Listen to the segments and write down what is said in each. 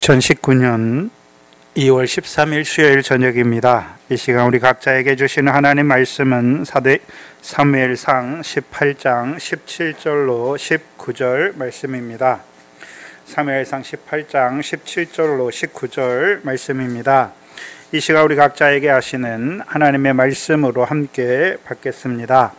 2019년 2월 13일 수요일 저녁입니다. 이 시간 우리 각자에게 주시는 하나님 말씀은 사무엘상 18장 17절로 19절 말씀입니다. 사무엘상 18장 17절로 19절 말씀입니다. 이 시간 우리 각자에게 하시는 하나님의 말씀으로 함께 받겠습니다.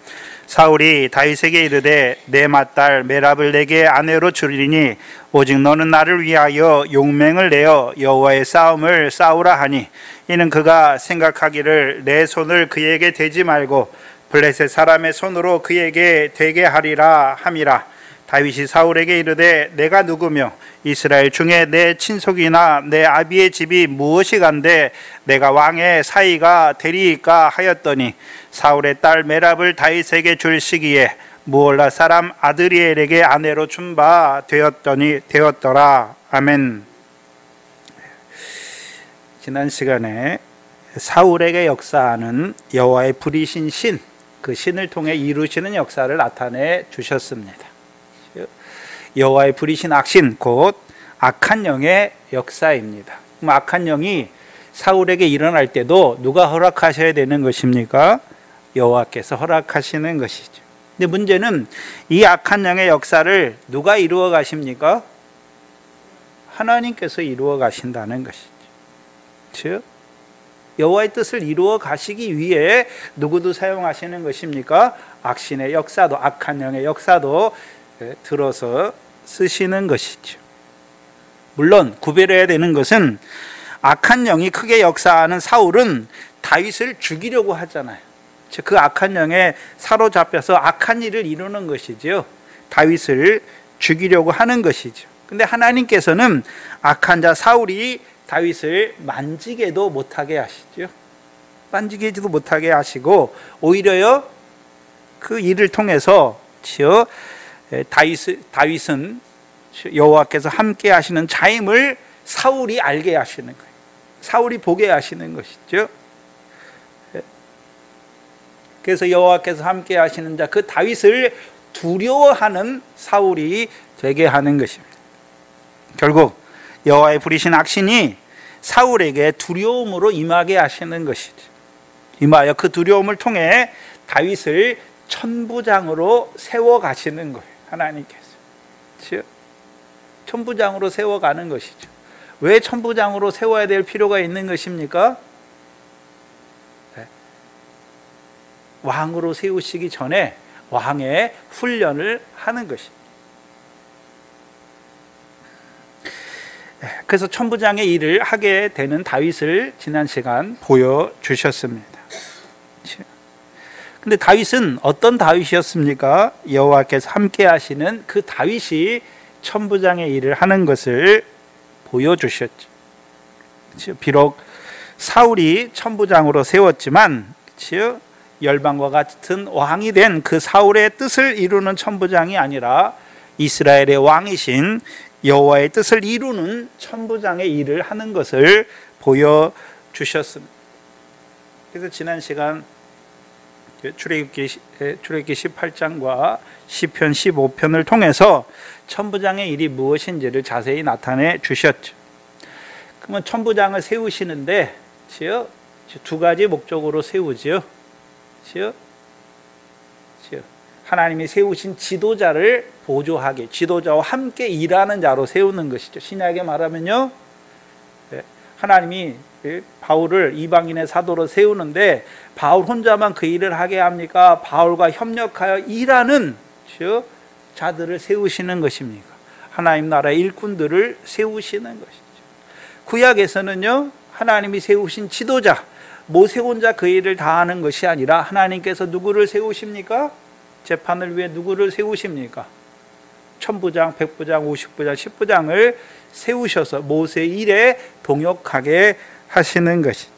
사울이 다윗에게 이르되 내 맏딸 메랍을 내게 아내로 주리니 오직 너는 나를 위하여 용맹을 내어 여호와의 싸움을 싸우라 하니 이는 그가 생각하기를 내 손을 그에게 대지 말고 블레셋 사람의 손으로 그에게 대게 하리라 함이라. 다윗이 사울에게 이르되 내가 누구며 이스라엘 중에 내 친속이나 내 아비의 집이 무엇이 간데 내가 왕의 사이가 되리이까 하였더니 사울의 딸 메랍을 다윗에게 줄 시기에 무올라 사람 아드리엘에게 아내로 준 바 되었더라. 아멘. 지난 시간에 사울에게 역사하는 여호와의 불이신 신, 그 신을 통해 이루시는 역사를 나타내 주셨습니다. 여호와의 불이신 악신, 곧 악한 영의 역사입니다. 그럼 악한 영이 사울에게 일어날 때도 누가 허락하셔야 되는 것입니까? 여호와께서 허락하시는 것이죠. 근데 문제는 이 악한 영의 역사를 누가 이루어 가십니까? 하나님께서 이루어 가신다는 것이죠. 즉 여호와의 뜻을 이루어 가시기 위해 누구도 사용하시는 것입니까? 악신의 역사도, 악한 영의 역사도 들어서 쓰시는 것이죠. 물론 구별해야 되는 것은 악한 영이 크게 역사하는 사울은 다윗을 죽이려고 하잖아요. 즉 그 악한 영에 사로잡혀서 악한 일을 이루는 것이죠. 다윗을 죽이려고 하는 것이죠. 근데 하나님께서는 악한 자 사울이 다윗을 만지게도 못하게 하시죠. 만지게도 못하게 하시고 오히려요 그 일을 통해서 다윗은 여호와께서 함께 하시는 자임을 사울이 알게 하시는 거예요. 사울이 보게 하시는 것이죠. 그래서 여호와께서 함께 하시는 자, 그 다윗을 두려워하는 사울이 되게 하는 것입니다. 결국 여호와의 부리신 악신이 사울에게 두려움으로 임하게 하시는 것이죠. 임하여 그 두려움을 통해 다윗을 천부장으로 세워 가시는 거예요. 하나님께서 천부장으로 세워가는 것이죠. 왜 천부장으로 세워야 될 필요가 있는 것입니까? 왕으로 세우시기 전에 왕의 훈련을 하는 것입니다. 그래서 천부장의 일을 하게 되는 다윗을 지난 시간 보여주셨습니다. 근데 다윗은 어떤 다윗이었습니까? 여호와께서 함께 하시는 그 다윗이 천부장의 일을 하는 것을 보여주셨죠. 비록 사울이 천부장으로 세웠지만 열방과 같은 왕이 된 그 사울의 뜻을 이루는 천부장이 아니라 이스라엘의 왕이신 여호와의 뜻을 이루는 천부장의 일을 하는 것을 보여주셨습니다. 그래서 지난 시간 출애굽기 18장과 시편 15편을 통해서 천부장의 일이 무엇인지를 자세히 나타내 주셨죠. 그러면 천부장을 세우시는데 두 가지 목적으로 세우지요. 하나님이 세우신 지도자를 보조하게, 지도자와 함께 일하는 자로 세우는 것이죠. 신약에 말하면요, 하나님이 바울을 이방인의 사도로 세우는데 바울 혼자만 그 일을 하게 합니까? 바울과 협력하여 일하는 자들을 세우시는 것입니까? 하나님 나라의 일꾼들을 세우시는 것이죠. 구약에서는요, 하나님이 세우신 지도자, 모세 혼자 그 일을 다 하는 것이 아니라 하나님께서 누구를 세우십니까? 재판을 위해 누구를 세우십니까? 천부장, 백부장, 50부장, 10부장을 세우셔서 모세의 일에 동역하게 하시는 것이죠.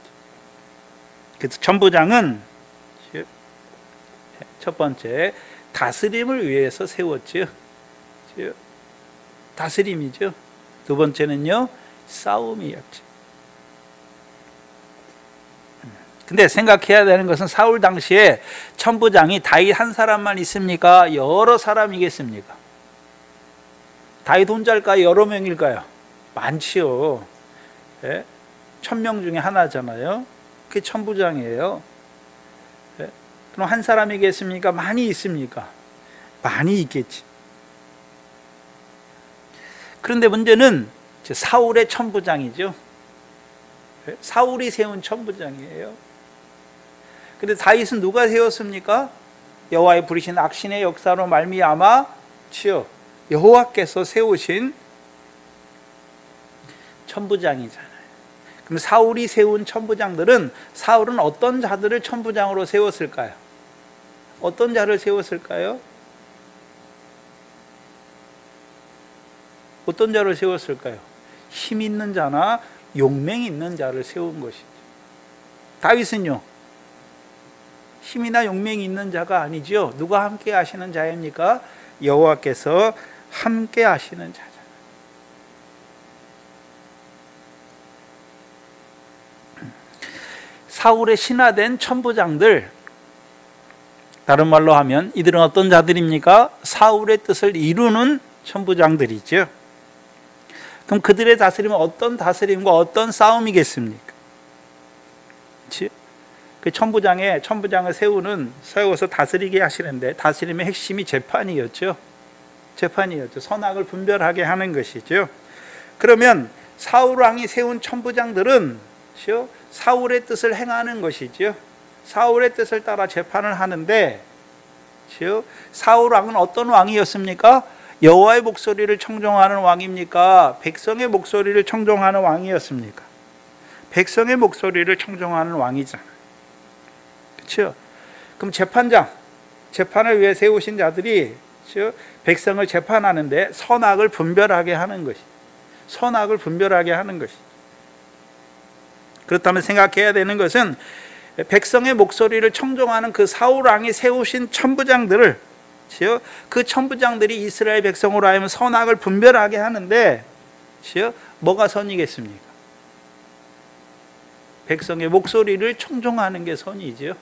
그래서 천부장은 첫 번째 다스림을 위해서 세웠죠. 다스림이죠. 두 번째는요, 싸움이었죠. 근데 생각해야 되는 것은 사울 당시에 천부장이 다윗 한 사람만 있습니까? 여러 사람이겠습니까? 다윗 혼자일까요? 여러 명일까요? 많지요. 예? 1000명 중에 하나잖아요. 그게 천부장이에요. 예? 그럼 한 사람이겠습니까? 많이 있습니까? 많이 있겠지. 그런데 문제는 사울의 천부장이죠. 예? 사울이 세운 천부장이에요. 근데 다윗은 누가 세웠습니까? 여호와의 부리신 악신의 역사로 말미암아 여호와께서 세우신 천부장이잖아요. 그럼 사울이 세운 천부장들은, 사울은 어떤 자들을 천부장으로 세웠을까요? 어떤 자를 세웠을까요? 어떤 자를 세웠을까요? 힘 있는 자나 용맹 있는 자를 세운 것이죠. 다윗은요, 힘이나 용맹이 있는 자가 아니죠. 누가 함께 하시는 자입니까? 여호와께서 함께 하시는 자잖아요. 사울의 신하된 천부장들, 다른 말로 하면 이들은 어떤 자들입니까? 사울의 뜻을 이루는 천부장들이죠. 그럼 그들의 다스림은 어떤 다스림과 어떤 싸움이겠습니까? 그렇지? 그 천부장을 세워서 다스리게 하시는데, 다스림의 핵심이 재판이었죠. 선악을 분별하게 하는 것이죠. 그러면 사울 왕이 세운 천부장들은 사울의 뜻을 행하는 것이죠. 사울의 뜻을 따라 재판을 하는데, 사울 왕은 어떤 왕이었습니까? 여호와의 목소리를 청종하는 왕입니까? 백성의 목소리를 청종하는 왕이었습니까? 백성의 목소리를 청종하는 왕이잖아요. 그렇죠? 그럼 재판을 위해 세우신 자들이 백성을 재판하는데 선악을 분별하게 하는 것이. 그렇다면 생각해야 되는 것은, 백성의 목소리를 청종하는 그 사울 왕이 세우신 천부장들을, 그 천부장들이 이스라엘 백성으로 하여금 선악을 분별하게 하는데, 뭐가 선이겠습니까? 백성의 목소리를 청종하는 게 선이죠.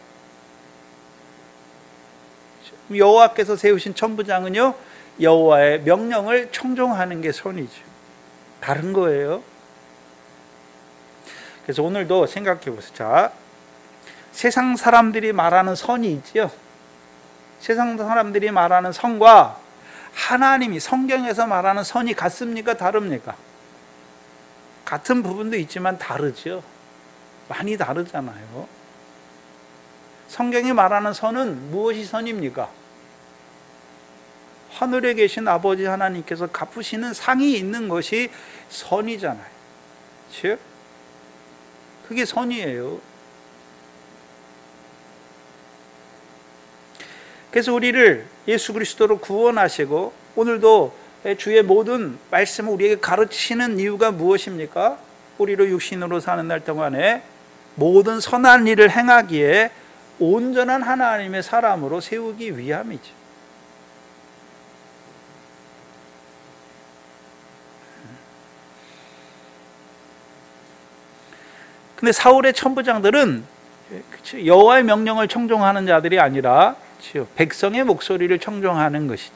여호와께서 세우신 천부장은요, 여호와의 명령을 청종하는 게 선이죠. 다른 거예요. 그래서 오늘도 생각해 보세요. 자, 세상 사람들이 말하는 선이 있죠. 세상 사람들이 말하는 선과 하나님이 성경에서 말하는 선이 같습니까? 다릅니까? 같은 부분도 있지만 다르죠. 많이 다르잖아요. 성경이 말하는 선은 무엇이 선입니까? 하늘에 계신 아버지 하나님께서 갚으시는 상이 있는 것이 선이잖아요. 즉, 그게 선이에요. 그래서 우리를 예수 그리스도로 구원하시고 오늘도 주의 모든 말씀을 우리에게 가르치시는 이유가 무엇입니까? 우리로 육신으로 사는 날 동안에 모든 선한 일을 행하기에 온전한 하나님의 사람으로 세우기 위함이죠. 근데 사울의 천부장들은 여호와의 명령을 청종하는 자들이 아니라 백성의 목소리를 청종하는 것이죠.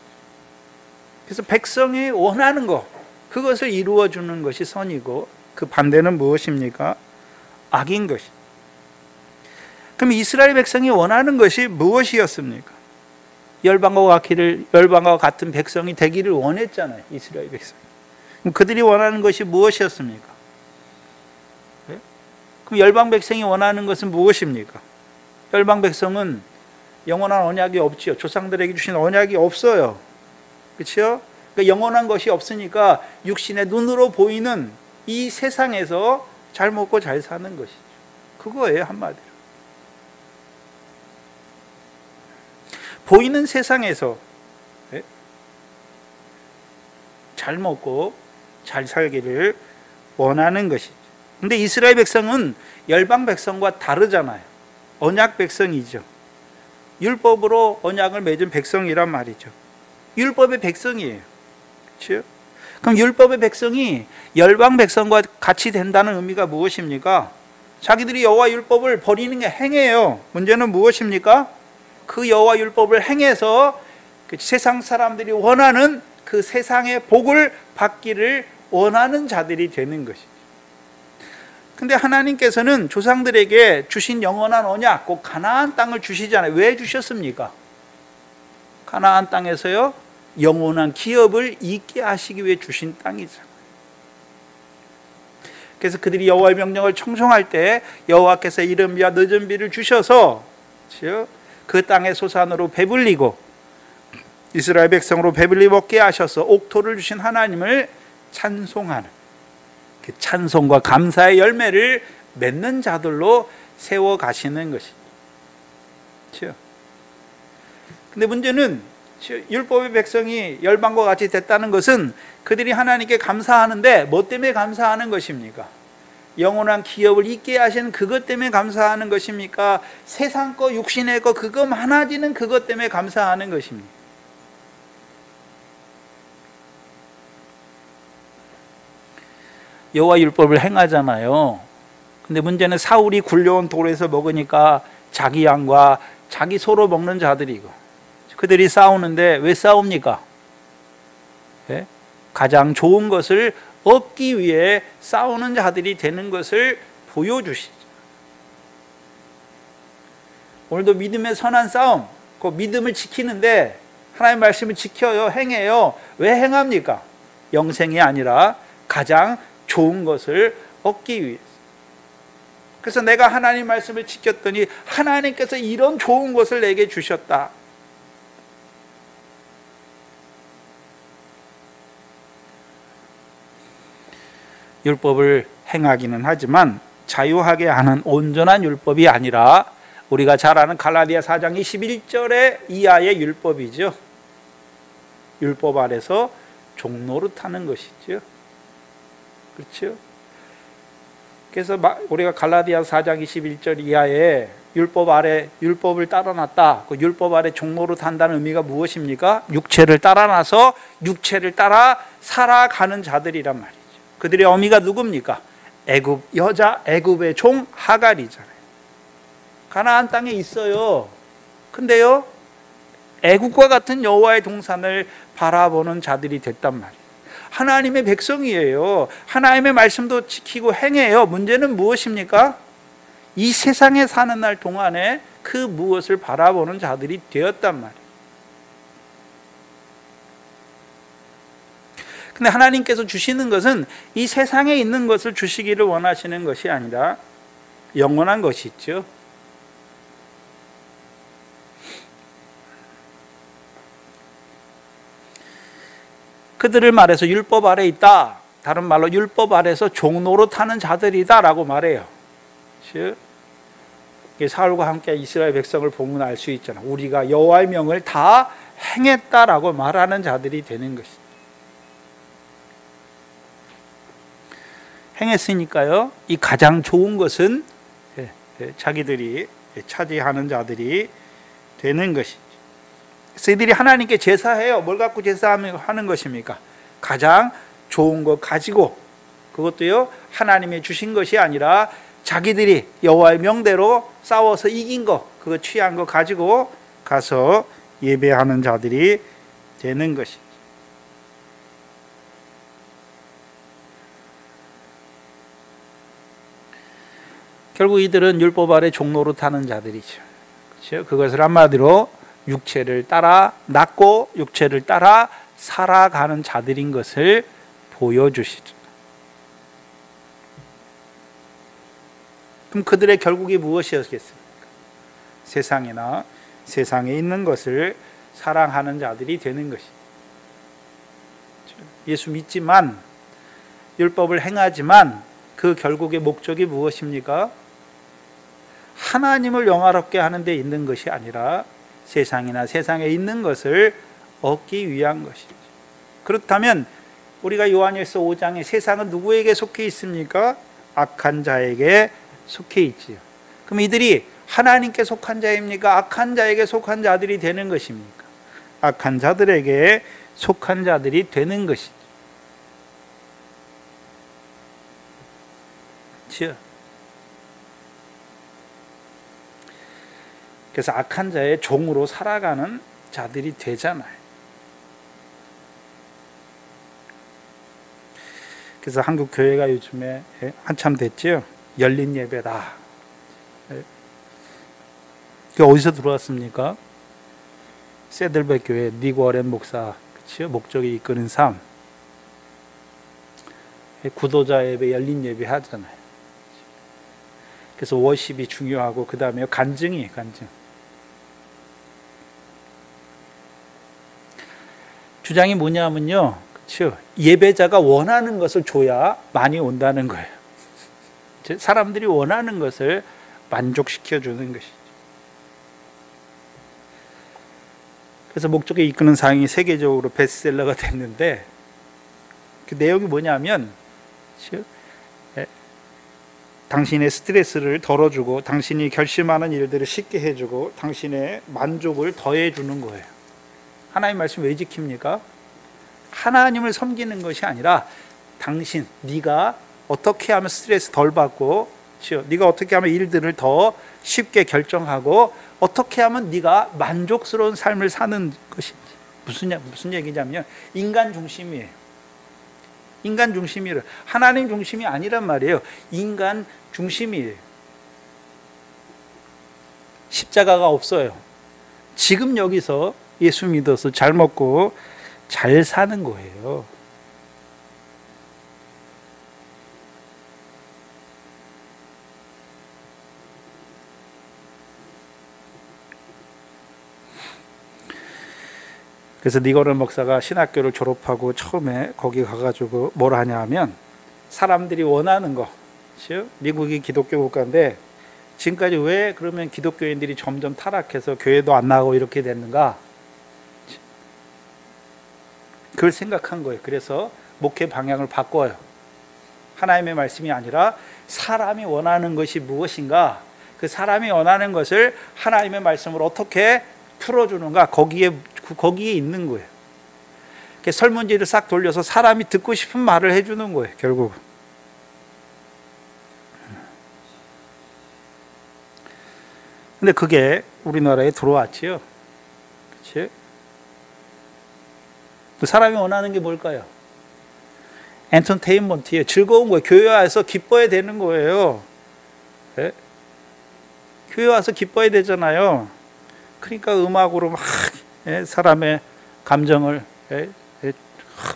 그래서 백성이 원하는 것, 그것을 이루어주는 것이 선이고, 그 반대는 무엇입니까? 악인 것이죠. 그럼 이스라엘 백성이 원하는 것이 무엇이었습니까? 열방과 같은 백성이 되기를 원했잖아요. 이스라엘 백성이. 그럼 그들이 원하는 것이 무엇이었습니까? 네? 그럼 열방 백성이 원하는 것은 무엇입니까? 열방 백성은 영원한 언약이 없지요. 조상들에게 주신 언약이 없어요. 그렇죠? 그러니까 영원한 것이 없으니까 육신의 눈으로 보이는 이 세상에서 잘 먹고 잘 사는 것이죠. 그거예요, 한마디로. 보이는 세상에서 잘 먹고 잘 살기를 원하는 것이죠. 근데 이스라엘 백성은 열방 백성과 다르잖아요. 언약 백성이죠. 율법으로 언약을 맺은 백성이란 말이죠. 율법의 백성이에요. 그렇죠? 그럼 율법의 백성이 열방 백성과 같이 된다는 의미가 무엇입니까? 자기들이 여호와 율법을 버리는 게 행해요. 문제는 무엇입니까? 그 여호와 율법을 행해서 그 세상 사람들이 원하는 그 세상의 복을 받기를 원하는 자들이 되는 것이죠. 근데 하나님께서는 조상들에게 주신 영원한 언약, 곧 가나안 땅을 주시잖아요. 왜 주셨습니까? 가나안 땅에서요, 영원한 기업을 있게 하시기 위해 주신 땅이잖아요. 그래서 그들이 여호와의 명령을 청송할 때 여호와께서 이른비와 늦은비를 주셔서 그 땅의 소산으로 배불리고 이스라엘 백성으로 배불리 먹게 하셔서 옥토를 주신 하나님을 찬송하는, 그 찬송과 감사의 열매를 맺는 자들로 세워 가시는 것이죠. 근데 문제는 율법의 백성이 열방과 같이 됐다는 것은 그들이 하나님께 감사하는데 뭐 때문에 감사하는 것입니까? 영원한 기업을 있게 하신 그것 때문에 감사하는 것입니까? 세상 거, 육신의 거, 그거 많아지는 그것 때문에 감사하는 것입니까? 여호와 율법을 행하잖아요. 근데 문제는 사울이 굴려온 돌에서 먹으니까 자기 양과 자기 소로 먹는 자들이고, 그들이 싸우는데 왜 싸웁니까? 네? 가장 좋은 것을 얻기 위해 싸우는 자들이 되는 것을 보여주시죠. 오늘도 믿음의 선한 싸움, 그 믿음을 지키는데 하나님의 말씀을 지켜요, 행해요. 왜 행합니까? 영생이 아니라 가장 좋은 것을 얻기 위해서. 그래서 내가 하나님 말씀을 지켰더니 하나님께서 이런 좋은 것을 내게 주셨다. 율법을 행하기는 하지만 자유하게 하는 온전한 율법이 아니라 우리가 잘 아는 갈라디아 4장 21절의 이하의 율법이죠. 율법 아래서 종노릇하는 것이죠. 그렇죠? 그래서 우리가 갈라디아 4장 21절 이하에 율법 아래 율법을 따라놨다. 그 율법 아래 종노릇한다는 의미가 무엇입니까? 육체를 따라놔서 육체를 따라 살아가는 자들이란 말이죠. 그들의 어미가 누굽니까? 애굽 여자, 애굽의 종 하갈이잖아요. 가나안 땅에 있어요. 근데요, 애굽과 같은 여호와의 동산을 바라보는 자들이 됐단 말이에요. 하나님의 백성이에요. 하나님의 말씀도 지키고 행해요. 문제는 무엇입니까? 이 세상에 사는 날 동안에 그 무엇을 바라보는 자들이 되었단 말이에요. 근데 하나님께서 주시는 것은 이 세상에 있는 것을 주시기를 원하시는 것이 아니라 영원한 것이 있죠. 그들을 말해서 율법 아래 있다. 다른 말로 율법 아래서 종노릇하는 자들이다 라고 말해요. 즉 사울과 함께 이스라엘 백성을 보면 알 수 있잖아. 우리가 여호와의 명을 다 행했다라고 말하는 자들이 되는 것이다. 행했으니까요, 이 가장 좋은 것은 자기들이 차지하는 자들이 되는 것이죠. 그래서 이들이 하나님께 제사해요. 뭘 갖고 제사하는 것입니까? 가장 좋은 것 가지고, 그것도요 하나님이 주신 것이 아니라 자기들이 여호와의 명대로 싸워서 이긴 것, 그거 취한 거 가지고 가서 예배하는 자들이 되는 것이죠. 결국 이들은 율법 아래 종노릇하는 자들이죠. 그렇죠? 그것을 한마디로 육체를 따라 낳고 육체를 따라 살아가는 자들인 것을 보여주시죠. 그럼 그들의 결국이 무엇이었겠습니까? 세상이나 세상에 있는 것을 사랑하는 자들이 되는 것이죠. 예수 믿지만, 율법을 행하지만 그 결국의 목적이 무엇입니까? 하나님을 영화롭게 하는 데 있는 것이 아니라 세상이나 세상에 있는 것을 얻기 위한 것이죠. 그렇다면 우리가 요한일서 5장에 세상은 누구에게 속해 있습니까? 악한 자에게 속해 있지요. 그럼 이들이 하나님께 속한 자입니까? 악한 자에게 속한 자들이 되는 것입니까? 악한 자들에게 속한 자들이 되는 것이죠. 그렇죠? 그래서 악한 자의 종으로 살아가는 자들이 되잖아요. 그래서 한국 교회가 요즘에 한참 됐죠. 열린 예배다. 그 어디서 들어왔습니까? 세들백 교회 닉 워렌 목사, 그렇죠? 목적이 이끄는 삶. 구도자 예배, 열린 예배 하잖아요. 그래서 워십이 중요하고 그 다음에 간증이 간증. 주장이 뭐냐면요, 그렇죠? 예배자가 원하는 것을 줘야 많이 온다는 거예요. 사람들이 원하는 것을 만족시켜 주는 것이죠. 그래서 목적에 이끄는 사항이 세계적으로 베스트셀러가 됐는데, 그 내용이 뭐냐면, 당신의 스트레스를 덜어주고 당신이 결심하는 일들을 쉽게 해주고 당신의 만족을 더해주는 거예요. 하나님 말씀 왜 지킵니까? 하나님을 섬기는 것이 아니라 당신, 네가 어떻게 하면 스트레스 덜 받고, 네가 어떻게 하면 일들을 더 쉽게 결정하고 어떻게 하면 네가 만족스러운 삶을 사는 것인지. 무슨 얘기냐면요, 인간 중심이에요. 인간 중심이에요. 하나님 중심이 아니란 말이에요. 인간 중심이에요. 십자가가 없어요. 지금 여기서 예수 믿어서 잘 먹고 잘 사는 거예요. 그래서 니거런 목사가 신학교를 졸업하고 처음에 거기 가가지고 뭘 하냐 하면, 사람들이 원하는 거, 미국이 기독교 국가인데 지금까지 왜 그러면 기독교인들이 점점 타락해서 교회도 안 나가고 이렇게 됐는가, 그걸 생각한 거예요. 그래서 목회 방향을 바꿔요. 하나님의 말씀이 아니라 사람이 원하는 것이 무엇인가, 그 사람이 원하는 것을 하나님의 말씀으로 어떻게 풀어주는가, 거기에 있는 거예요. 설문지를 싹 돌려서 사람이 듣고 싶은 말을 해주는 거예요, 결국. 근데 그게 우리나라에 들어왔지요. 그렇지? 사람이 원하는 게 뭘까요? 엔터테인먼트예요. 즐거운 거예요. 교회 와서 기뻐야 되는 거예요. 네? 교회 와서 기뻐야 되잖아요. 그러니까 음악으로 막 사람의 감정을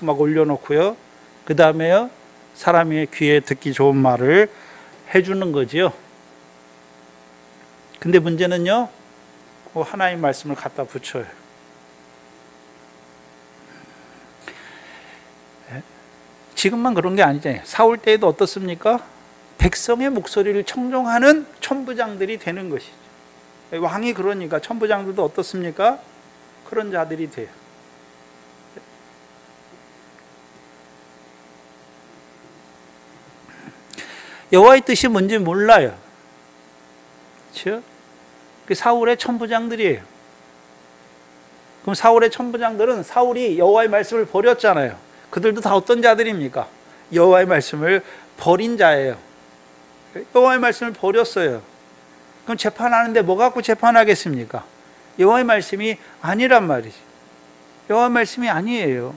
막 올려놓고요. 그 다음에요, 사람의 귀에 듣기 좋은 말을 해주는 거지요. 근데 문제는요, 하나님 말씀을 갖다 붙여요. 지금만 그런 게 아니잖아요. 사울 때에도 어떻습니까? 백성의 목소리를 청종하는 천부장들이 되는 것이죠. 왕이 그러니까 천부장들도 어떻습니까? 그런 자들이 돼요. 여호와의 뜻이 뭔지 몰라요. 그렇죠? 사울의 천부장들이에요. 그럼 사울의 천부장들은 사울이 여호와의 말씀을 버렸잖아요. 그들도 다 어떤 자들입니까? 여호와의 말씀을 버린 자예요. 여호와의 말씀을 버렸어요. 그럼 재판하는데 뭐 갖고 재판하겠습니까? 여호와의 말씀이 아니란 말이지. 여호와의 말씀이 아니에요.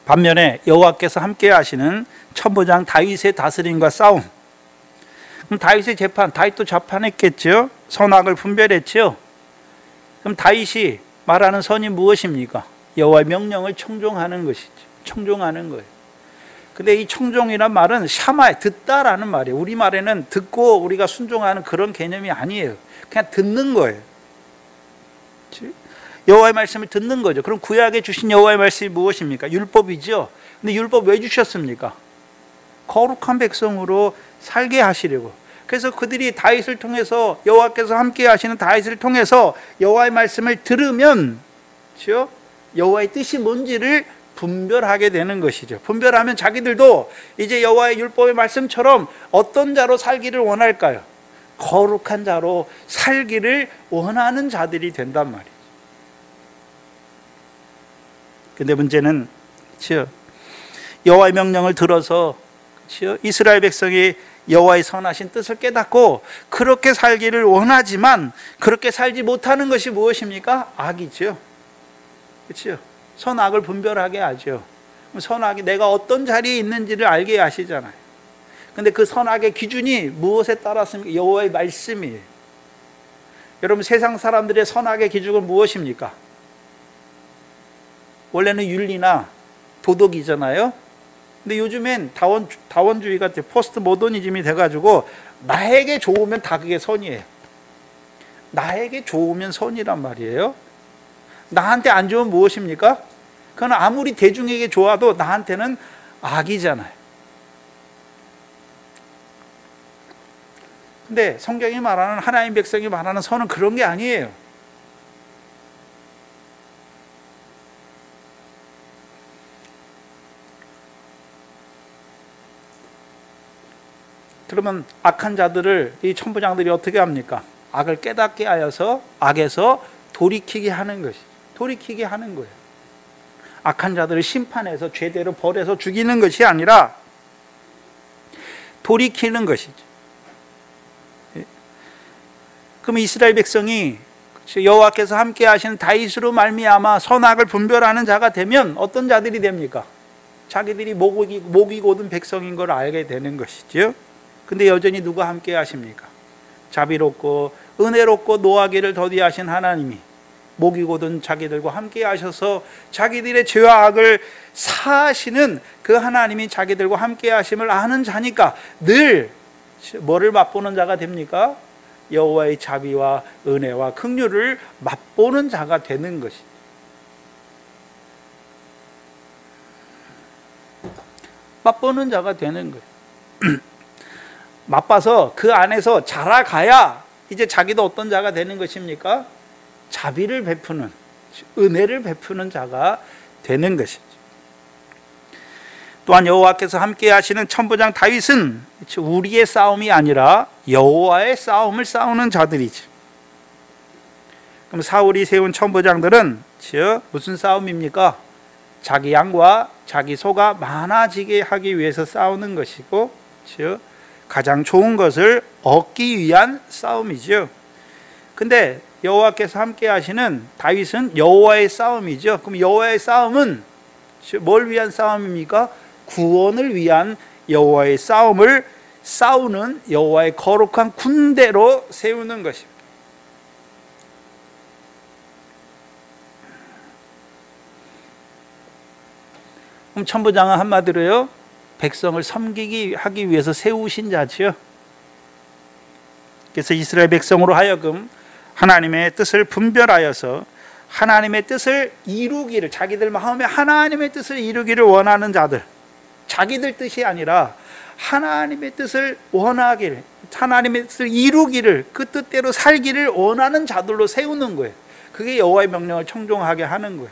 반면에 여호와께서 함께 하시는 천부장 다윗의 다스림과 싸움. 그럼 다윗의 재판, 다윗도 재판했겠죠. 선악을 분별했죠. 그럼 다윗이 말하는 선이 무엇입니까? 여호와의 명령을 청종하는 것이죠. 청종하는 거예요. 근데 이 청종이란 말은 샤마에 듣다라는 말이에요. 우리말에는 듣고 우리가 순종하는 그런 개념이 아니에요. 그냥 듣는 거예요. 여호와의 말씀을 듣는 거죠. 그럼 구약에 주신 여호와의 말씀이 무엇입니까? 율법이죠. 근데 율법 왜 주셨습니까? 거룩한 백성으로 살게 하시려고. 그래서 그들이 다윗을 통해서, 여호와께서 함께 하시는 다윗을 통해서 여호와의 말씀을 들으면, 그렇죠? 여호와의 뜻이 뭔지를 분별하게 되는 것이죠. 분별하면 자기들도 이제 여호와의 율법의 말씀처럼 어떤 자로 살기를 원할까요? 거룩한 자로 살기를 원하는 자들이 된단 말이에요. 근데 문제는, 그렇죠? 여호와의 명령을 들어서, 그렇죠? 이스라엘 백성이 여호와의 선하신 뜻을 깨닫고 그렇게 살기를 원하지만 그렇게 살지 못하는 것이 무엇입니까? 악이죠. 그렇죠? 선악을 분별하게 하죠. 선악이 내가 어떤 자리에 있는지를 알게 하시잖아요. 근데 그 선악의 기준이 무엇에 따랐습니까? 여호와의 말씀이에요. 여러분, 세상 사람들의 선악의 기준은 무엇입니까? 원래는 윤리나 도덕이잖아요. 근데 요즘엔 다원주의가 포스트 모더니즘이 돼가지고 나에게 좋으면 다 그게 선이에요. 나에게 좋으면 선이란 말이에요. 나한테 안 좋으면 무엇입니까? 그건 아무리 대중에게 좋아도 나한테는 악이잖아요. 근데 성경이 말하는, 하나님 백성이 말하는 선은 그런 게 아니에요. 그러면 악한 자들을 이 천부장들이 어떻게 합니까? 악을 깨닫게 하여서 악에서 돌이키게 하는 것이, 돌이키게 하는 거예요. 악한 자들을 심판해서 죄대로 벌해서 죽이는 것이 아니라 돌이키는 것이죠. 그럼 이스라엘 백성이 여호와께서 함께 하시는 다윗으로 말미암아 선악을 분별하는 자가 되면 어떤 자들이 됩니까? 자기들이 목이 곧은 백성인 걸 알게 되는 것이죠. 근데 여전히 누가 함께 하십니까? 자비롭고 은혜롭고 노하기를 더디하신 하나님이 목이 곧은 자기들과 함께 하셔서 자기들의 죄와 악을 사하시는 그 하나님이 자기들과 함께 하심을 아는 자니까 늘 뭐를 맛보는 자가 됩니까? 여호와의 자비와 은혜와 긍휼을 맛보는 자가 되는 것이. 맛보는 자가 되는 거예요. 맛봐서 그 안에서 자라가야 이제 자기도 어떤 자가 되는 것입니까? 자비를 베푸는, 은혜를 베푸는 자가 되는 것이죠. 또한 여호와께서 함께 하시는 천부장 다윗은 우리의 싸움이 아니라 여호와의 싸움을 싸우는 자들이죠. 그럼 사울이 세운 천부장들은 무슨 싸움입니까? 자기 양과 자기 소가 많아지게 하기 위해서 싸우는 것이고, 가장 좋은 것을 얻기 위한 싸움이죠. 근데 여호와께서 함께 하시는 다윗은 여호와의 싸움이죠. 그럼 여호와의 싸움은 뭘 위한 싸움입니까? 구원을 위한 여호와의 싸움을 싸우는 여호와의 거룩한 군대로 세우는 것입니다. 그럼 천부장은 한마디로요, 백성을 섬기기 하기 위해서 세우신 자지요. 그래서 이스라엘 백성으로 하여금 하나님의 뜻을 분별하여서 하나님의 뜻을 이루기를, 자기들 마음에 하나님의 뜻을 이루기를 원하는 자들, 자기들 뜻이 아니라 하나님의 뜻을 원하기를, 하나님의 뜻을 이루기를, 그 뜻대로 살기를 원하는 자들로 세우는 거예요. 그게 여호와의 명령을 청종하게 하는 거예요.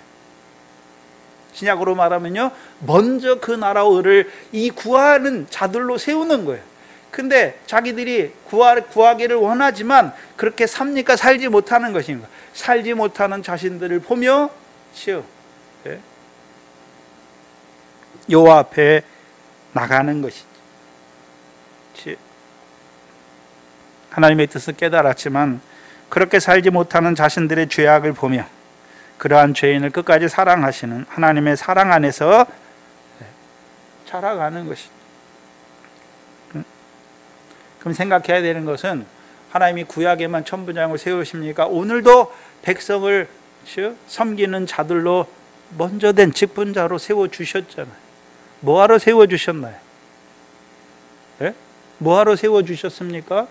신약으로 말하면요, 먼저 그 나라와 의를 이 구하는 자들로 세우는 거예요. 근데 자기들이 구하기를 원하지만 그렇게 삽니까? 살지 못하는 것인가? 살지 못하는 자신들을 보며 여호와 앞에 나가는 것이지. 하나님의 뜻을 깨달았지만 그렇게 살지 못하는 자신들의 죄악을 보며 그러한 죄인을 끝까지 사랑하시는 하나님의 사랑 안에서 자라가는 것이죠. 그럼 생각해야 되는 것은, 하나님이 구약에만 천부장을 세우십니까? 오늘도 백성을 섬기는 자들로 먼저 된 직분자로 세워주셨잖아요. 뭐하러 세워주셨나요? 네? 뭐하러 세워주셨습니까?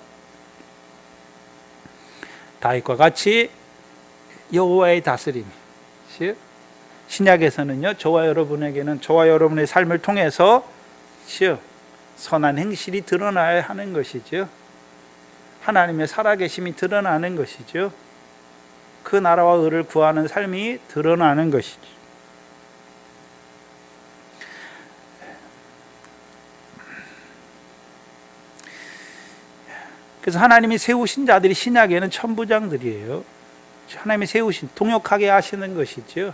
다윗과 같이 여호와의 다스림. 신약에서는요, 저와 여러분에게는 저와 여러분의 삶을 통해서 선한 행실이 드러나야 하는 것이죠. 하나님의 살아계심이 드러나는 것이죠. 그 나라와 의를 구하는 삶이 드러나는 것이죠. 그래서 하나님이 세우신 자들이 신약에는 천부장들이에요. 하나님이 세우신, 통역하게 하시는 것이죠.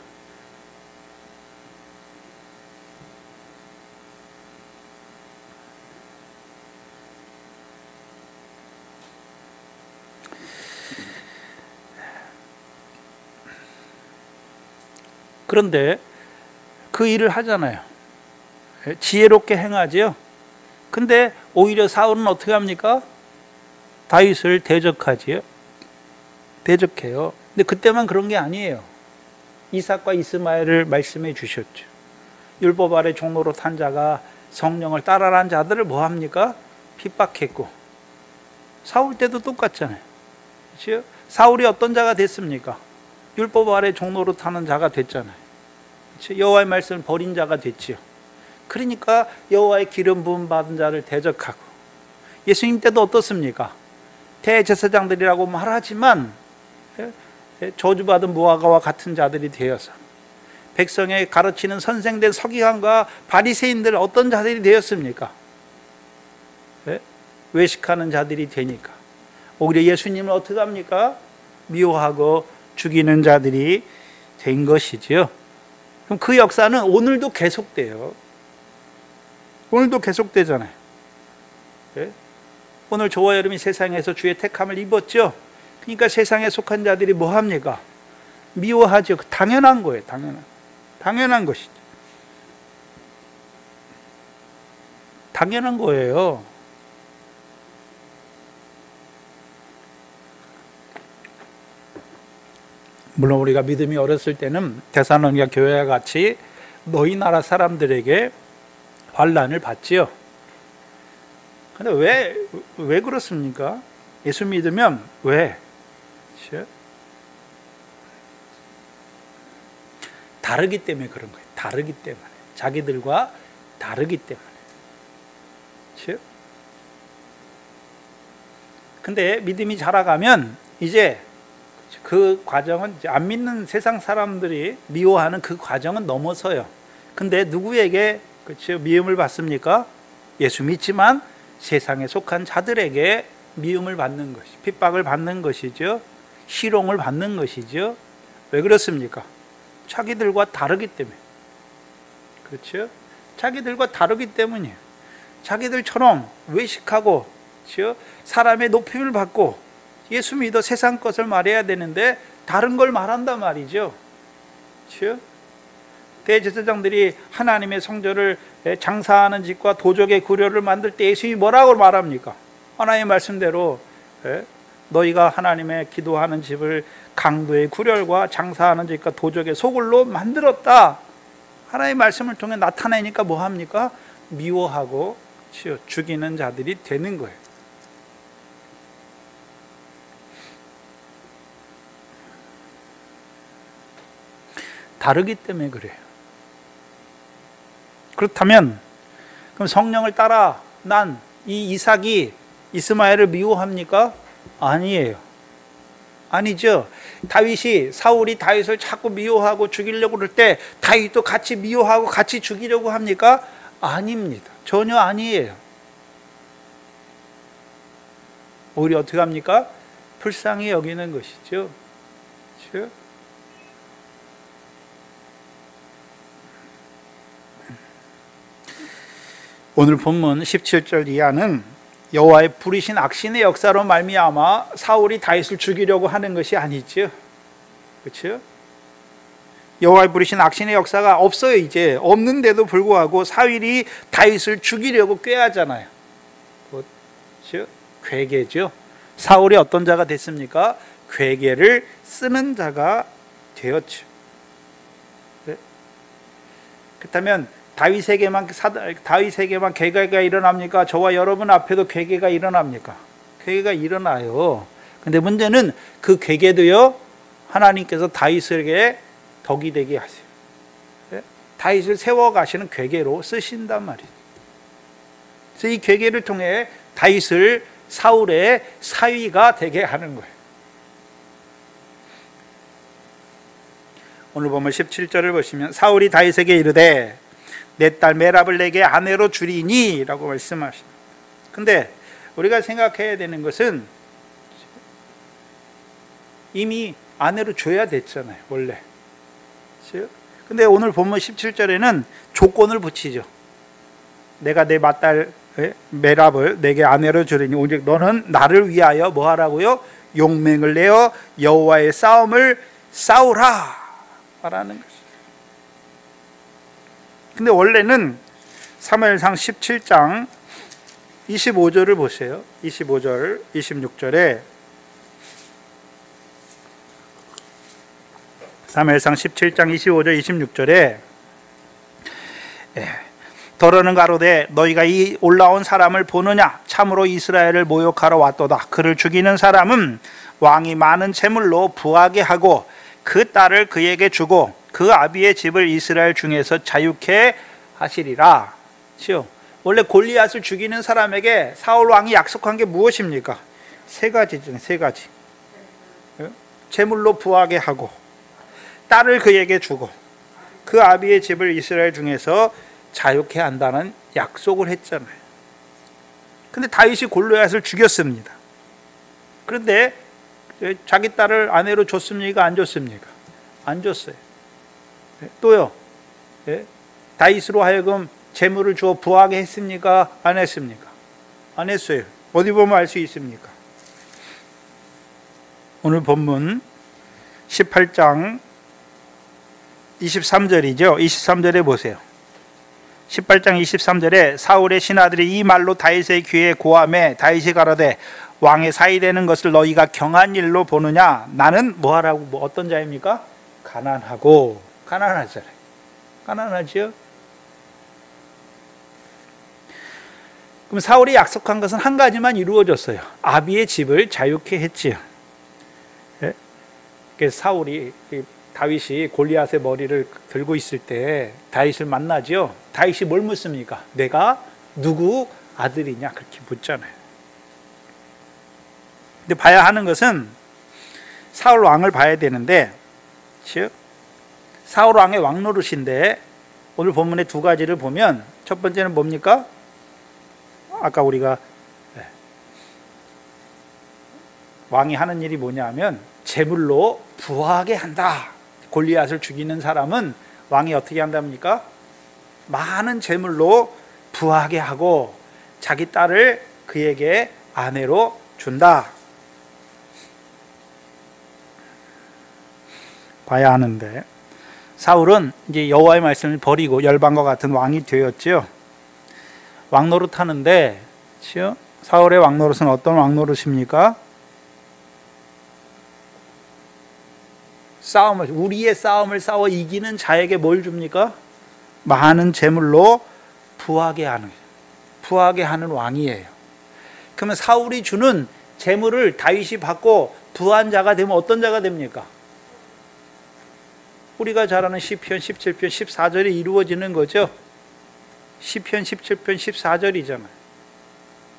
그런데 그 일을 하잖아요. 지혜롭게 행하지요. 근데 오히려 사울은 어떻게 합니까? 다윗을 대적하지요. 대적해요. 근데 그때만 그런 게 아니에요. 이삭과 이스마엘을 말씀해 주셨죠. 율법 아래 종로로 탄 자가 성령을 따라란 자들을 뭐 합니까? 핍박했고. 사울 때도 똑같잖아요. 그렇죠? 사울이 어떤 자가 됐습니까? 율법 아래 종로로 타는 자가 됐잖아요. 그렇죠? 여호와의 말씀을 버린 자가 됐지요. 그러니까 여호와의 기름 부음 받은 자를 대적하고. 예수님 때도 어떻습니까? 대제사장들이라고 말하지만 저주받은 무화과와 같은 자들이 되어서 백성에 가르치는 선생된 서기관과 바리새인들 어떤 자들이 되었습니까? 외식하는 자들이 되니까 오히려 예수님을 어떻게 합니까? 미워하고 죽이는 자들이 된 것이지요. 그럼 그 역사는 오늘도 계속돼요. 오늘도 계속되잖아요. 오늘 저와 여러분이 세상에서 주의 택함을 입었죠. 그러니까 세상에 속한 자들이 뭐 합니까? 미워하죠. 당연한 거예요. 당연한 것이죠. 당연한 거예요. 물론 우리가 믿음이 어렸을 때는 데살로니가 교회와 같이 너희 나라 사람들에게 환난을 받지요. 근데 왜 그렇습니까? 예수 믿으면 왜? 다르기 때문에 그런 거예요. 다르기 때문에. 자기들과 다르기 때문에. 그렇죠? 근데 믿음이 자라가면 이제 그 과정은 안 믿는 세상 사람들이 미워하는 그 과정은 넘어서요. 근데 누구에게 그렇죠? 미움을 받습니까? 예수 믿지만 세상에 속한 자들에게 미움을 받는 것이, 핍박을 받는 것이죠. 희롱을 받는 것이죠. 왜 그렇습니까? 자기들과 다르기 때문에. 그렇죠? 자기들과 다르기 때문이에요. 자기들처럼 외식하고, 그렇죠? 사람의 높임을 받고, 예수 믿어 세상 것을 말해야 되는데 다른 걸 말한단 말이죠. 그렇죠? 대제사장들이 하나님의 성전을 장사하는 짓과 도적의 구려를 만들 때 예수님이 뭐라고 말합니까? 하나님의 말씀대로 너희가 하나님의 기도하는 집을 강도의 구렬과 장사하는 짓과 도적의 소굴로 만들었다. 하나님의 말씀을 통해 나타내니까 뭐합니까? 미워하고 죽이는 자들이 되는 거예요. 다르기 때문에 그래요. 그렇다면 그럼 성령을 따라 난 이 이삭이 이스마엘을 미워합니까? 아니에요. 아니죠. 사울이 다윗을 자꾸 미워하고 죽이려고 그럴 때 다윗도 같이 미워하고 같이 죽이려고 합니까? 아닙니다. 전혀 아니에요. 오히려 어떻게 합니까? 불쌍히 여기는 것이죠. 그렇죠? 오늘 본문 17절 이하는 여호와의 부리신 악신의 역사로 말미암아 사울이 다윗을 죽이려고 하는 것이 아니죠. 그렇죠? 여호와의 부리신 악신의 역사가 없어요. 이제 없는데도 불구하고 사울이 다윗을 죽이려고 꾀하잖아요. 그렇죠? 괴계죠. 사울이 어떤 자가 됐습니까? 괴계를 쓰는 자가 되었죠. 네? 그렇다면 다윗에게만 괴계가 일어납니까? 저와 여러분 앞에도 괴계가 일어납니까? 괴계가 일어나요. 근데 문제는 그 괴계도요, 하나님께서 다윗에게 덕이 되게 하세요. 네? 다윗을 세워가시는 괴계로 쓰신단 말이에요. 그래서 이 괴계를 통해 다윗을 사울의 사위가 되게 하는 거예요. 오늘 보면 17절을 보시면 사울이 다윗에게 이르되 내 딸 메랍을 내게 아내로 주리니 라고 말씀하십니다. 근데 우리가 생각해야 되는 것은 이미 아내로 줘야 됐잖아요, 원래. 근데 오늘 본문 17절에는 조건을 붙이죠. 내가 내 맏딸 메랍을 내게 아내로 주리니 오직 너는 나를 위하여 뭐 하라고요? 용맹을 내어 여호와의 싸움을 싸우라 라는 것이죠. 근데 원래는 사무엘상 17장 25절을 보세요. 25절, 26절에 사무엘상 17장 25절, 26절에 더러는 가로되 너희가 이 올라온 사람을 보느냐? 참으로 이스라엘을 모욕하러 왔도다. 그를 죽이는 사람은 왕이 많은 재물로 부하게 하고 그 딸을 그에게 주고 그 아비의 집을 이스라엘 중에서 자유케 하시리라. 원래 골리앗을 죽이는 사람에게 사울 왕이 약속한 게 무엇입니까? 세 가지 중에 세 가지. 재물로 부하게 하고 딸을 그에게 주고 그 아비의 집을 이스라엘 중에서 자유케 한다는 약속을 했잖아요. 근데 다윗이 골리앗을 죽였습니다. 그런데 자기 딸을 아내로 줬습니까? 안 줬습니까? 안 줬어요. 또요, 다윗으로 하여금 재물을 주어 부하게 했습니까? 안 했습니까? 안 했어요. 어디 보면 알 수 있습니까? 오늘 본문 18장 23절이죠. 23절에 보세요. 18장 23절에 사울의 신하들이 이 말로 다윗의 귀에 고하매 다윗이 가로되 왕의 사이 되는 것을 너희가 경한 일로 보느냐? 나는 뭐하라고 어떤 자입니까? 가난하고. 가난하잖아요. 가난하죠. 그럼 사울이 약속한 것은 한 가지만 이루어졌어요. 아비의 집을 자유케 했지요. 그래서 사울이 다윗이 골리앗의 머리를 들고 있을 때 다윗을 만나죠. 다윗이 뭘 묻습니까? 내가 누구 아들이냐? 그렇게 묻잖아요. 근데 봐야 하는 것은 사울 왕을 봐야 되는데, 즉 사울 왕의 왕 노릇인데 오늘 본문의 두 가지를 보면 첫 번째는 뭡니까? 아까 우리가 왕이 하는 일이 뭐냐 하면 재물로 부하게 한다. 골리앗을 죽이는 사람은 왕이 어떻게 한답니까? 많은 재물로 부하게 하고 자기 딸을 그에게 아내로 준다. 봐야 하는데 사울은 이제 여호와의 말씀을 버리고 열방과 같은 왕이 되었죠. 왕 노릇하는데 사울의 왕 노릇은 어떤 왕 노릇입니까? 우리의 싸움을 싸워 이기는 자에게 뭘 줍니까? 많은 재물로 부하게 하는 왕이에요. 그러면 사울이 주는 재물을 다윗이 받고 부한 자가 되면 어떤 자가 됩니까? 우리가 잘 아는 시편 17편 14절이 이루어지는 거죠. 시편 17편 14절이잖아요.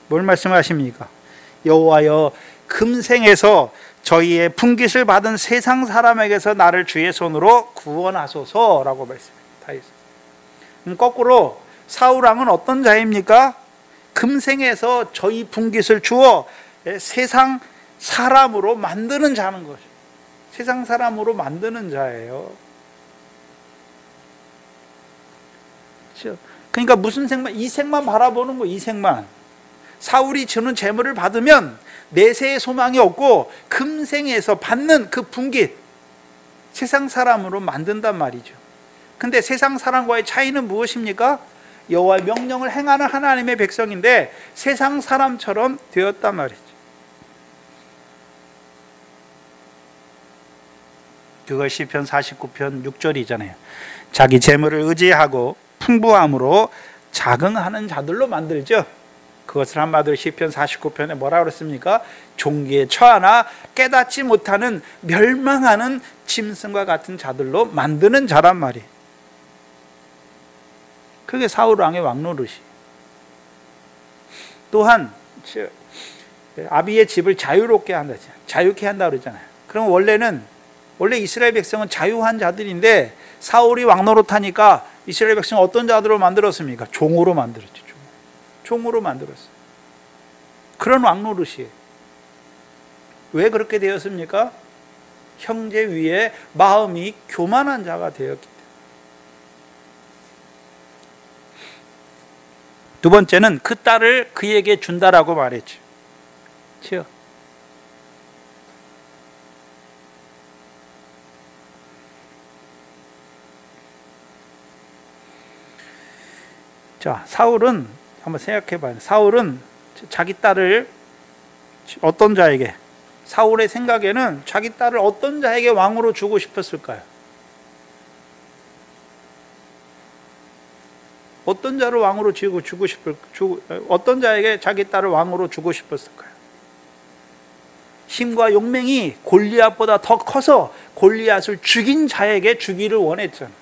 뭘 말씀하십니까? 여호와여 금생에서 저희의 분깃을 받은 세상 사람에게서 나를 주의 손으로 구원하소서라고 말씀합니다. 거꾸로 사울 왕은 어떤 자입니까? 금생에서 저희 분깃을 주어 세상 사람으로 만드는 자는 거죠. 세상 사람으로 만드는 자예요. 그러니까 무슨 생만, 이 생만 바라보는 거예요. 이 생만. 사울이 주는 재물을 받으면 내세의 소망이 없고 금생에서 받는 그 분깃, 세상 사람으로 만든단 말이죠. 근데 세상 사람과의 차이는 무엇입니까? 여호와의 명령을 행하는 하나님의 백성인데 세상 사람처럼 되었단 말이죠. 그걸 시편 49편 6절이잖아요. 자기 재물을 의지하고 풍부함으로 자긍하는 자들로 만들죠. 그것을 한마디로 시편 49편에 뭐라고 그랬습니까? 종기에 처하나 깨닫지 못하는 멸망하는 짐승과 같은 자들로 만드는 자란 말이에요. 그게 사울 왕의 왕노릇이. 또한 아비의 집을 자유롭게 한다, 자유케 한다 그러잖아요. 그럼 원래 이스라엘 백성은 자유한 자들인데 사울이 왕노릇하니까 이스라엘 백성은 어떤 자들로 만들었습니까? 종으로 만들었죠. 종으로 만들었어요. 그런 왕노릇이에요. 왜 그렇게 되었습니까? 형제 위에 마음이 교만한 자가 되었기 때문에. 두 번째는 그 딸을 그에게 준다라고 말했죠. 그렇죠? 자, 사울은 한번 생각해 봐요. 사울은 자기 딸을 어떤 자에게, 사울의 생각에는 자기 딸을 어떤 자에게 왕으로 주고 싶었을까요? 어떤 자를 왕으로 어떤 자에게 자기 딸을 왕으로 주고 싶었을까요? 힘과 용맹이 골리앗보다 더 커서 골리앗을 죽인 자에게 주기를 원했잖아요.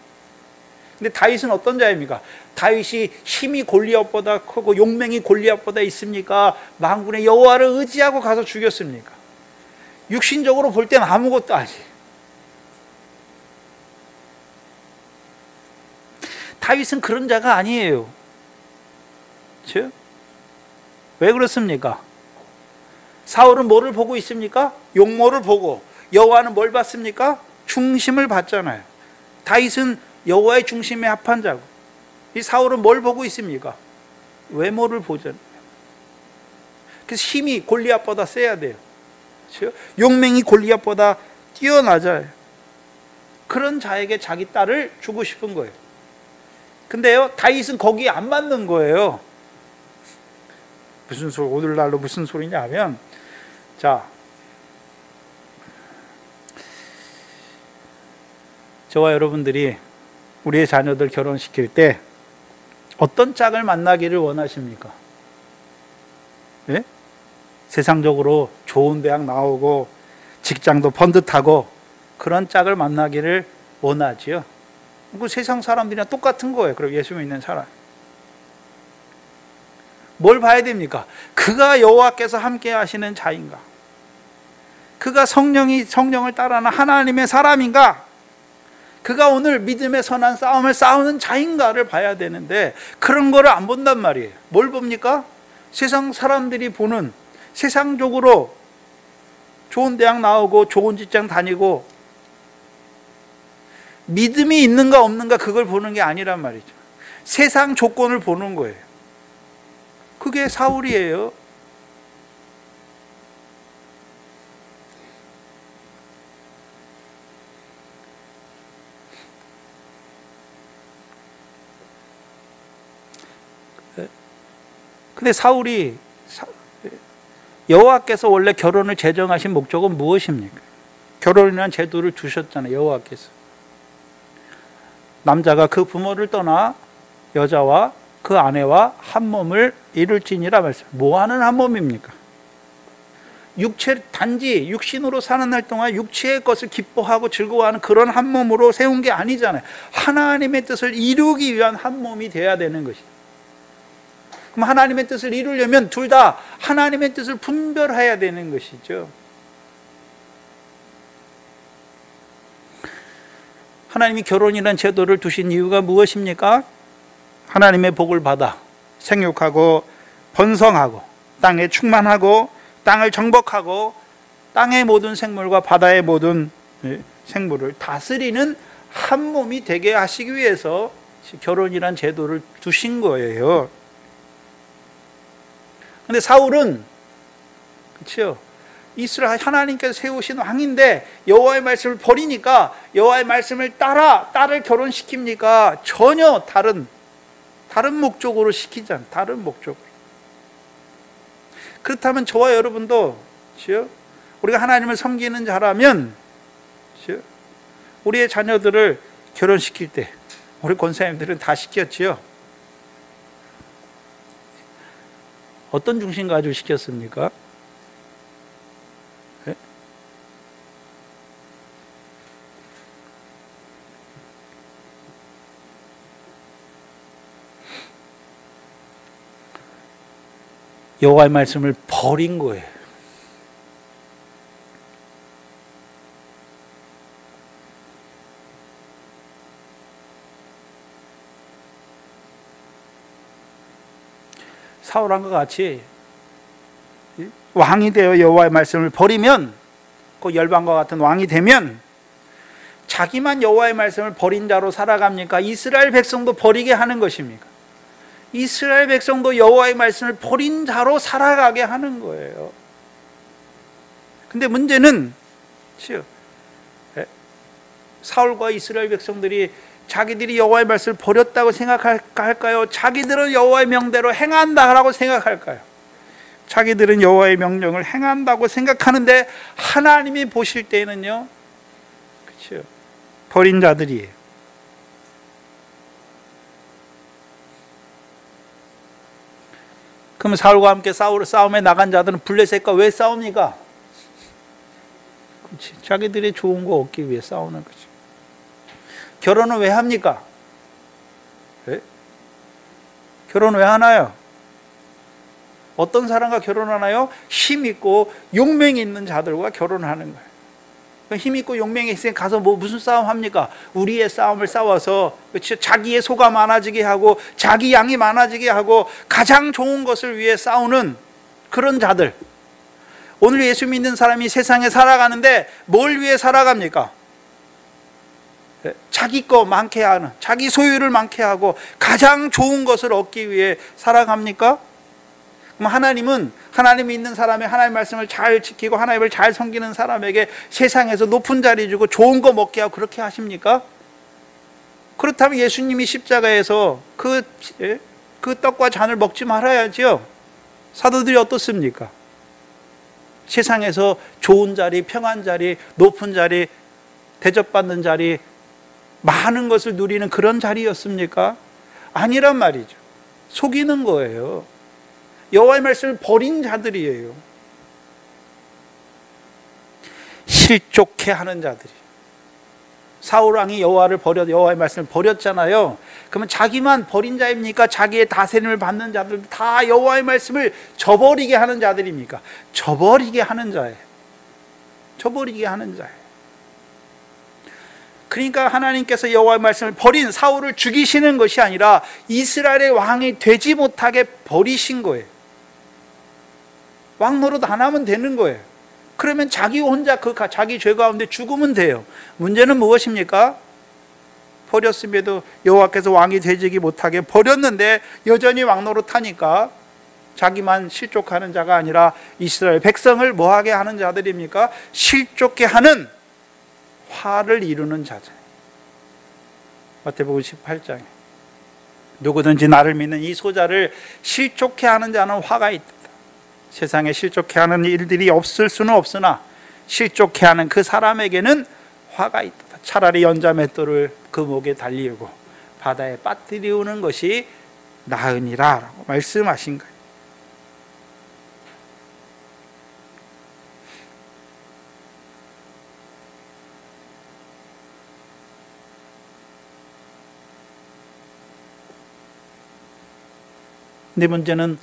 근데 다윗은 어떤 자입니까? 다윗이 힘이 골리앗보다 크고 용맹이 골리앗보다 있습니까? 만군의 여호와를 의지하고 가서 죽였습니까? 육신적으로 볼 때는 아무것도 아니에요. 다윗은 그런 자가 아니에요. 그렇죠? 왜 그렇습니까? 사울은 뭐를 보고 있습니까? 용모를 보고. 여호와는 뭘 봤습니까? 중심을 봤잖아요. 다윗은 여호와의 중심에 합한 자고, 이 사울은 뭘 보고 있습니까? 외모를 보잖아요. 그래서 힘이 골리앗보다 세야 돼요. 그렇죠? 용맹이 골리앗보다 뛰어나잖아요. 그런 자에게 자기 딸을 주고 싶은 거예요. 근데요, 다윗은 거기에 안 맞는 거예요. 무슨 소리, 오늘날로 무슨 소리냐 하면, 자, 저와 여러분들이 우리의 자녀들 결혼시킬 때 어떤 짝을 만나기를 원하십니까? 네? 세상적으로 좋은 대학 나오고 직장도 번듯하고 그런 짝을 만나기를 원하지요. 그 세상 사람들이랑 똑같은 거예요. 그럼 예수 믿는 사람. 뭘 봐야 됩니까? 그가 여호와께서 함께 하시는 자인가? 그가 성령을 따라하는 하나님의 사람인가? 그가 오늘 믿음의 선한 싸움을 싸우는 자인가를 봐야 되는데 그런 거를 안 본단 말이에요. 뭘 봅니까? 세상 사람들이 보는, 세상적으로 좋은 대학 나오고 좋은 직장 다니고 믿음이 있는가 없는가 그걸 보는 게 아니란 말이죠. 세상 조건을 보는 거예요. 그게 사울이에요. 근데 사울이, 여호와께서 원래 결혼을 제정하신 목적은 무엇입니까? 결혼이라는 제도를 두셨잖아요. 여호와께서. 남자가 그 부모를 떠나 여자와 그 아내와 한 몸을 이룰지니라 말씀. 뭐 하는 한 몸입니까? 단지 육신으로 사는 날 동안 육체의 것을 기뻐하고 즐거워하는 그런 한 몸으로 세운 게 아니잖아요. 하나님의 뜻을 이루기 위한 한 몸이 돼야 되는 것이죠. 그럼 하나님의 뜻을 이루려면 둘 다 하나님의 뜻을 분별해야 되는 것이죠. 하나님이 결혼이라는 제도를 두신 이유가 무엇입니까? 하나님의 복을 받아 생육하고 번성하고 땅에 충만하고 땅을 정복하고 땅의 모든 생물과 바다의 모든 생물을 다스리는 한 몸이 되게 하시기 위해서 결혼이란 제도를 두신 거예요. 근데 사울은, 그렇죠? 이스라엘 하나님께서 세우신 왕인데 여호와의 말씀을 버리니까 여호와의 말씀을 따라 딸을 결혼시킵니까? 전혀 다른 목적으로 시키잖아요. 다른 목적으로. 그렇다면 저와 여러분도, 그렇죠? 우리가 하나님을 섬기는 자라면, 그렇죠? 우리의 자녀들을 결혼시킬 때 우리 권사님들은 다 시켰지요. 어떤 중심 가지고 시켰습니까? 네? 여호와의 말씀을 버린 거예요. 사울왕과 같이 왕이 되어 여호와의 말씀을 버리면, 그 열방과 같은 왕이 되면 자기만 여호와의 말씀을 버린 자로 살아갑니까? 이스라엘 백성도 버리게 하는 것입니까? 이스라엘 백성도 여호와의 말씀을 버린 자로 살아가게 하는 거예요. 근데 문제는 사울과 이스라엘 백성들이 자기들이 여호와의 말씀을 버렸다고 생각할까요? 자기들은 여호와의 명대로 행한다라고 생각할까요? 자기들은 여호와의 명령을 행한다고 생각하는데 하나님이 보실 때에는요, 그렇죠, 버린 자들이에요. 그러면 사울과 함께 싸움에 나간 자들은 블레셋과 왜 싸웁니까? 그렇지, 자기들이 좋은 거 얻기 위해 싸우는 거죠. 결혼은 왜 합니까? 네? 결혼 왜 하나요? 어떤 사람과 결혼하나요? 힘 있고 용맹 있는 자들과 결혼하는 거예요. 힘 있고 용맹이 있으니까 가서 무슨 싸움 합니까? 우리의 싸움을 싸워서, 그렇죠? 자기의 소가 많아지게 하고 자기 양이 많아지게 하고 가장 좋은 것을 위해 싸우는 그런 자들. 오늘 예수 믿는 사람이 세상에 살아가는데 뭘 위해 살아갑니까? 자기 거 많게 하는, 자기 소유를 많게 하고 가장 좋은 것을 얻기 위해 살아갑니까? 그럼 하나님은 하나님이 있는 사람의 하나님의 말씀을 잘 지키고 하나님을 잘 섬기는 사람에게 세상에서 높은 자리 주고 좋은 거 먹게 하고 그렇게 하십니까? 그렇다면 예수님이 십자가에서 그 떡과 잔을 먹지 말아야죠. 사도들이 어떻습니까? 세상에서 좋은 자리, 평안 자리, 높은 자리, 대접받는 자리, 많은 것을 누리는 그런 자리였습니까? 아니란 말이죠. 속이는 거예요. 여호와의 말씀을 버린 자들이에요. 실족해하는 자들이. 사울 왕이 여호와의 말씀을 버렸잖아요. 그러면 자기만 버린 자입니까? 자기의 다스림을 받는 자들 다 여호와의 말씀을 저버리게 하는 자들입니까? 저버리게 하는 자예요. 저버리게 하는 자예요. 그러니까 하나님께서 여호와의 말씀을 버린 사울을 죽이시는 것이 아니라 이스라엘의 왕이 되지 못하게 버리신 거예요. 왕 노릇 안 하면 되는 거예요. 그러면 자기 혼자 자기 죄 가운데 죽으면 돼요. 문제는 무엇입니까? 버렸음에도 여호와께서 왕이 되지 못하게 버렸는데 여전히 왕 노릇 하니까 자기만 실족하는 자가 아니라 이스라엘 백성을 뭐하게 하는 자들입니까? 실족게 하는 화를 이루는 자들. 마태복음 18장에 누구든지 나를 믿는 이 소자를 실족해 하는 자는 화가 있다. 세상에 실족해 하는 일들이 없을 수는 없으나 실족해 하는 그 사람에게는 화가 있다. 차라리 연자 맷돌을 그 목에 달리우고 바다에 빠뜨리우는 것이 나으니라 라고 말씀하신 거예요. 근데 문제는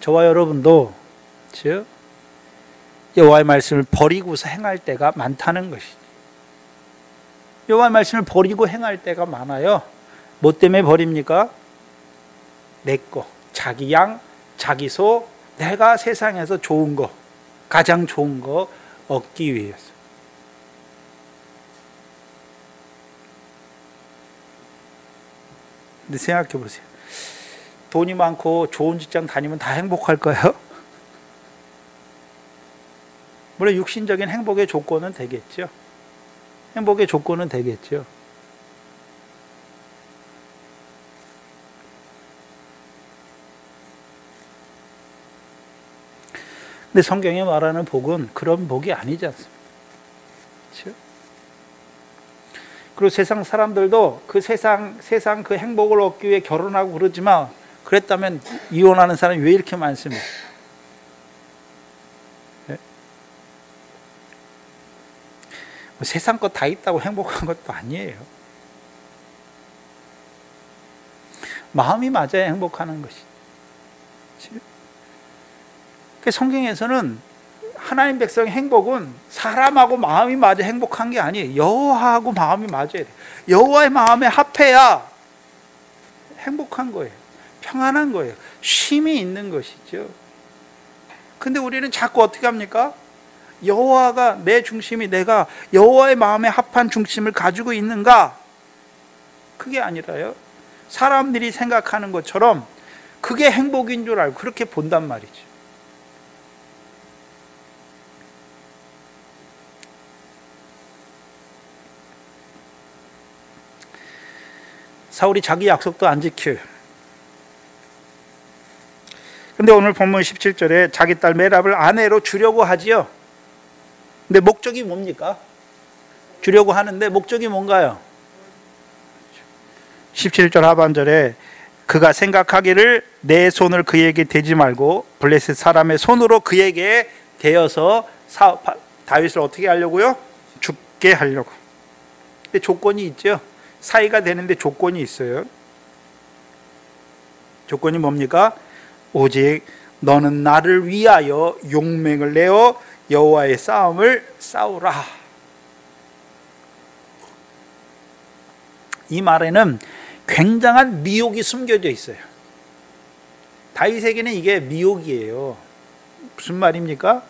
저와 여러분도 즉 여호와의 말씀을 버리고서 행할 때가 많다는 것이죠. 여호와의 말씀을 버리고 행할 때가 많아요. 뭐 때문에 버립니까? 내 거, 자기 양, 자기 소, 내가 세상에서 좋은 거, 가장 좋은 거 얻기 위해서. 근데 생각해 보세요. 돈이 많고 좋은 직장 다니면 다 행복할까요? 물론 육신적인 행복의 조건은 되겠죠. 행복의 조건은 되겠죠. 근데 성경이 말하는 복은 그런 복이 아니지 않습니까? 그렇죠? 그리고 세상 사람들도 그 세상 그 행복을 얻기 위해 결혼하고 그러지만 그랬다면 이혼하는 사람이 왜 이렇게 많습니까? 네? 뭐 세상 거 다 있다고 행복한 것도 아니에요. 마음이 맞아야 행복하는 것이죠. 성경에서는 하나님 백성의 행복은 사람하고 마음이 맞아 행복한 게 아니에요. 여호와하고 마음이 맞아야 돼요. 여호와의 마음에 합해야 행복한 거예요. 평안한 거예요. 쉼이 있는 것이죠. 근데 우리는 자꾸 어떻게 합니까? 여호와가 내 중심이 내가 여호와의 마음에 합한 중심을 가지고 있는가? 그게 아니라요. 사람들이 생각하는 것처럼 그게 행복인 줄 알고 그렇게 본단 말이죠. 사울이 자기 약속도 안 지켜요. 근데 오늘 본문 17절에 자기 딸 메랍을 아내로 주려고 하지요. 근데 목적이 뭡니까? 주려고 하는데 목적이 뭔가요? 17절 하반절에 그가 생각하기를 내 손을 그에게 대지 말고 블레셋 사람의 손으로 그에게 대어서 다윗을 어떻게 하려고요? 죽게 하려고. 근데 조건이 있죠. 사이가 되는데 조건이 있어요. 조건이 뭡니까? 오직 너는 나를 위하여 용맹을 내어 여호와의 싸움을 싸우라. 이 말에는 굉장한 미혹이 숨겨져 있어요. 다윗에게는 이게 미혹이에요. 무슨 말입니까?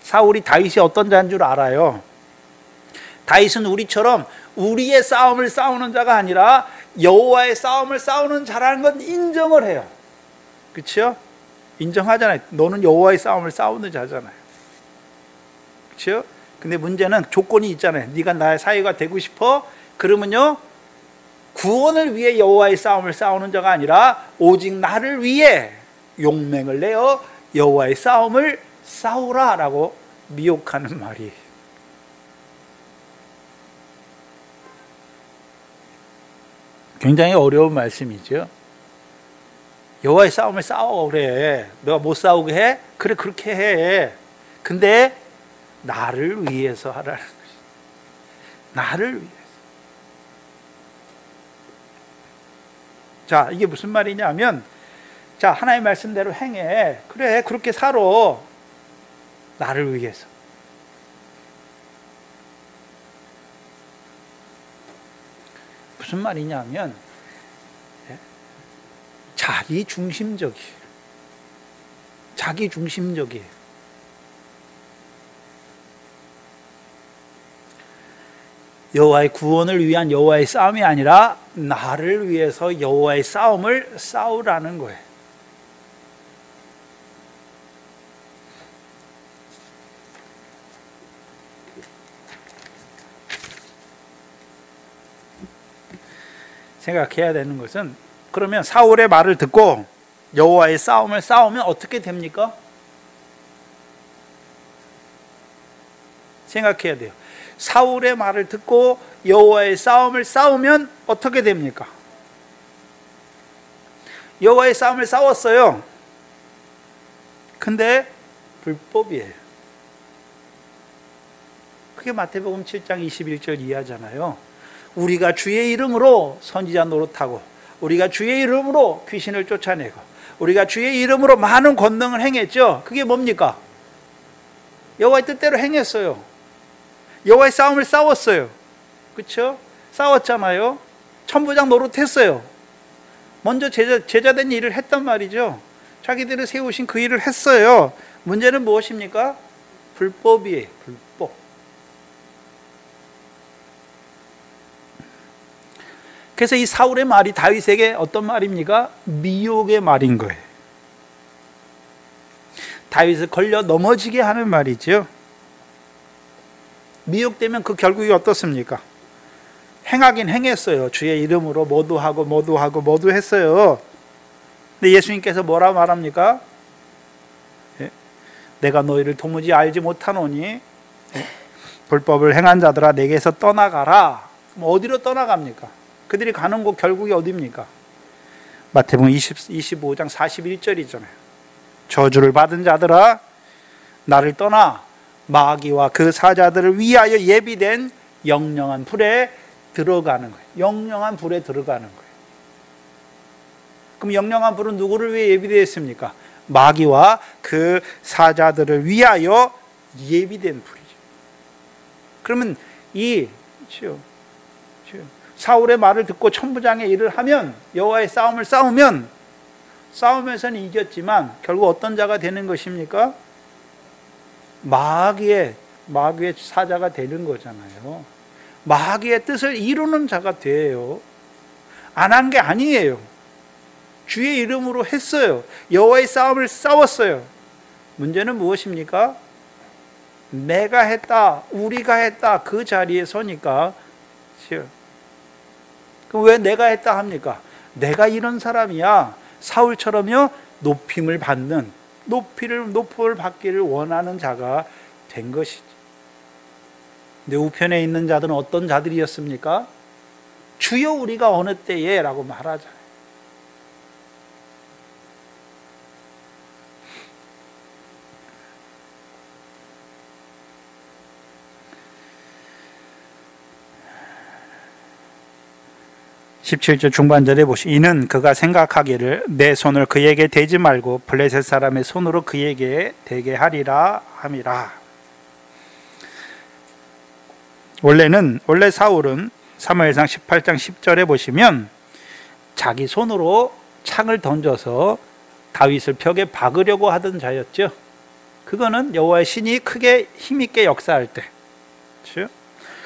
사울이 다윗이 어떤 자인 줄 알아요. 다윗은 우리처럼 우리의 싸움을 싸우는 자가 아니라 여호와의 싸움을 싸우는 자라는 건 인정을 해요. 그렇죠? 인정하잖아요. 너는 여호와의 싸움을 싸우는 자잖아요. 그렇죠? 근데 문제는 조건이 있잖아요. 네가 나의 사이가 되고 싶어? 그러면요, 구원을 위해 여호와의 싸움을 싸우는 자가 아니라 오직 나를 위해 용맹을 내어 여호와의 싸움을 싸우라라고 미혹하는 말이에요. 굉장히 어려운 말씀이죠. 여호와의 싸움을 싸워 그래. 너가 못 싸우게 해? 그래, 그렇게 해. 근데 나를 위해서 하라는 것이. 나를 위해서. 자, 이게 무슨 말이냐면, 자, 하나님의 말씀대로 행해. 그래, 그렇게 살아. 나를 위해서. 무슨 말이냐면 자기 중심적이에요. 자기 중심적이에요. 여호와의 구원을 위한 여호와의 싸움이 아니라 나를 위해서 여호와의 싸움을 싸우라는 거예요. 생각해야 되는 것은, 그러면 사울의 말을 듣고 여호와의 싸움을 싸우면 어떻게 됩니까? 생각해야 돼요. 사울의 말을 듣고 여호와의 싸움을 싸우면 어떻게 됩니까? 여호와의 싸움을 싸웠어요. 근데 불법이에요. 그게 마태복음 7장 21절 이하잖아요. 우리가 주의 이름으로 선지자 노릇하고, 우리가 주의 이름으로 귀신을 쫓아내고, 우리가 주의 이름으로 많은 권능을 행했죠. 그게 뭡니까? 여호와의 뜻대로 행했어요. 여호와의 싸움을 싸웠어요. 그렇죠? 싸웠잖아요. 천부장 노릇했어요. 먼저 제자된 일을 했단 말이죠. 자기들이 세우신 그 일을 했어요. 문제는 무엇입니까? 불법이에요. 불법. 그래서 이 사울의 말이 다윗에게 어떤 말입니까? 미혹의 말인 거예요. 다윗을 걸려 넘어지게 하는 말이죠. 미혹되면 그 결국이 어떻습니까? 행하긴 행했어요. 주의 이름으로 모두 하고 모두 하고 모두 했어요. 근데 예수님께서 뭐라 말합니까? 내가 너희를 도무지 알지 못하노니 불법을 행한 자들아 내게서 떠나가라. 그럼 어디로 떠나갑니까? 그들이 가는 곳 결국이 어디입니까? 마태복음 25장 41절이잖아요. 저주를 받은 자들아 나를 떠나 마귀와 그 사자들을 위하여 예비된 영영한 불에 들어가는 거예요. 영영한 불에 들어가는 거예요. 그럼 영영한 불은 누구를 위해 예비되어 있습니까? 마귀와 그 사자들을 위하여 예비된 불이죠. 그러면 사울의 말을 듣고 천부장의 일을 하면, 여호와의 싸움을 싸우면서는 이겼지만 결국 어떤 자가 되는 것입니까? 마귀의 사자가 되는 거잖아요. 마귀의 뜻을 이루는 자가 돼요. 안 한 게 아니에요. 주의 이름으로 했어요. 여호와의 싸움을 싸웠어요. 문제는 무엇입니까? 내가 했다, 우리가 했다, 그 자리에 서니까 그럼 왜 내가 했다 합니까? 내가 이런 사람이야. 사울처럼요 높임을 받는, 높임을 받기를 원하는 자가 된 것이죠. 근데 우편에 있는 자들은 어떤 자들이었습니까? 주여 우리가 어느 때에 라고 말하잖아요. 17절 중반절에 보시, 이는 그가 생각하기를 내 손을 그에게 대지 말고 블레셋 사람의 손으로 그에게 대게 하리라 함이라. 원래 사울은 사무엘상 18장 10절에 보시면 자기 손으로 창을 던져서 다윗을 벽에 박으려고 하던 자였죠. 그거는 여호와의 신이 크게 힘있게 역사할 때. 그렇죠?